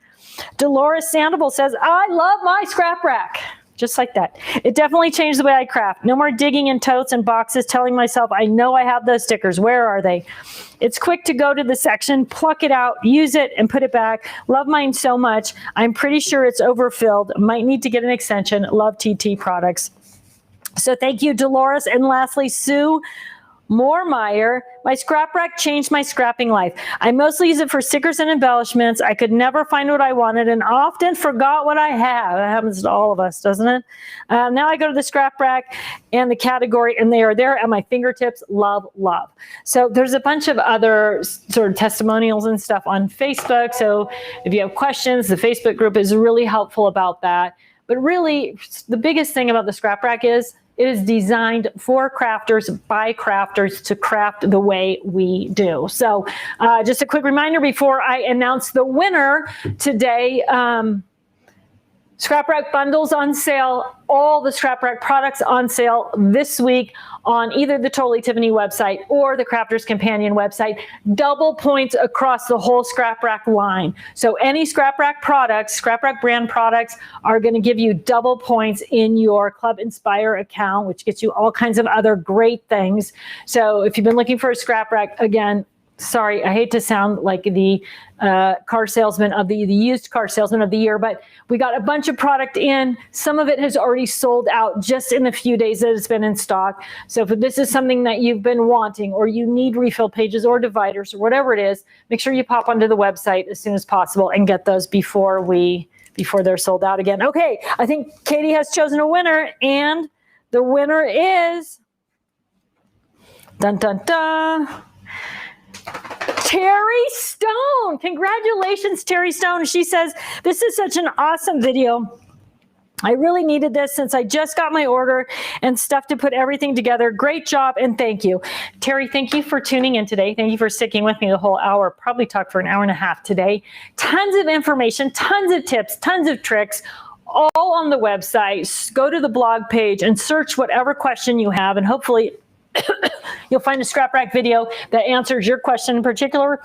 Dolores Sandoval says, I love my scrap rack. Just like that. It definitely changed the way I craft. No more digging in totes and boxes, telling myself, I know I have those stickers. Where are they? It's quick to go to the section, pluck it out, use it, and put it back. Love mine so much. I'm pretty sure it's overfilled. Might need to get an extension. Love TT products. So thank you, Dolores. And lastly, Sue Moormeyer, my scrap rack changed my scrapping life. I mostly use it for stickers and embellishments. I could never find what I wanted and often forgot what I have. That happens to all of us, doesn't it? Now I go to the scrap rack and the category, and they are there at my fingertips. Love, love. So there's a bunch of other sort of testimonials and stuff on Facebook. So if you have questions, the Facebook group is really helpful about that. But really, the biggest thing about the scrap rack is it is designed for crafters by crafters to craft the way we do. So just a quick reminder before I announce the winner today, Scrap Rack bundles on sale, all the Scrap Rack products on sale this week on either the Totally Tiffany website or the Crafter's Companion website. Double points across the whole Scrap Rack line. So any Scrap Rack products, Scrap Rack brand products, are going to give you double points in your Club Inspire account, which gets you all kinds of other great things. So if you've been looking for a Scrap Rack, again, sorry, I hate to sound like the car salesman of the used car salesman of the year, but we got a bunch of product in. Some of it has already sold out just in the few days that it's been in stock. So if this is something that you've been wanting, or you need refill pages or dividers or whatever it is, make sure you pop onto the website as soon as possible and get those before they're sold out again. Okay, I think Katie has chosen a winner, and the winner is dun dun dun. Terry Stone. Congratulations, Terry Stone. She says, this is such an awesome video. I really needed this since I just got my order and stuff to put everything together. Great job, and thank you. Terry, thank you for tuning in today. Thank you for sticking with me the whole hour. Probably talked for an hour and a half today. Tons of information, tons of tips, tons of tricks, all on the website. Go to the blog page and search whatever question you have, and hopefully you'll find a Scrap Rack video that answers your question in particular.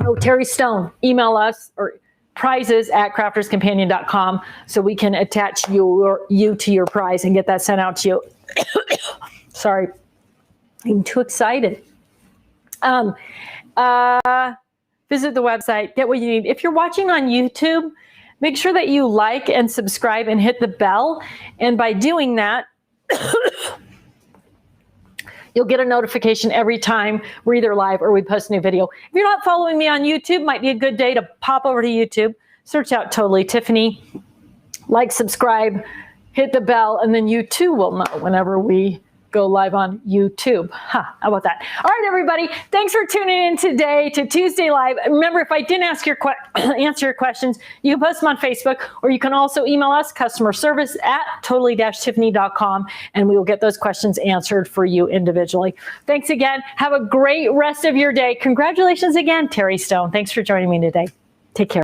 Oh, Terry Stone, email us or prizes@crafterscompanion.com so we can attach you to your prize and get that sent out to you. Sorry, I'm too excited. Visit the website, get what you need. If you're watching on YouTube, make sure that you like and subscribe and hit the bell. And by doing that, you'll get a notification every time we're either live or we post a new video. If you're not following me on YouTube, might be a good day to pop over to YouTube, search out Totally Tiffany, like, subscribe, hit the bell, and then you too will know whenever we go live on YouTube. How about that? All right, everybody. Thanks for tuning in today to Tuesday Live. Remember, if I didn't answer your questions, you can post them on Facebook, or you can also email us, customer service @totally-tiffany.com, and we will get those questions answered for you individually. Thanks again. Have a great rest of your day. Congratulations again, Terry Stone. Thanks for joining me today. Take care.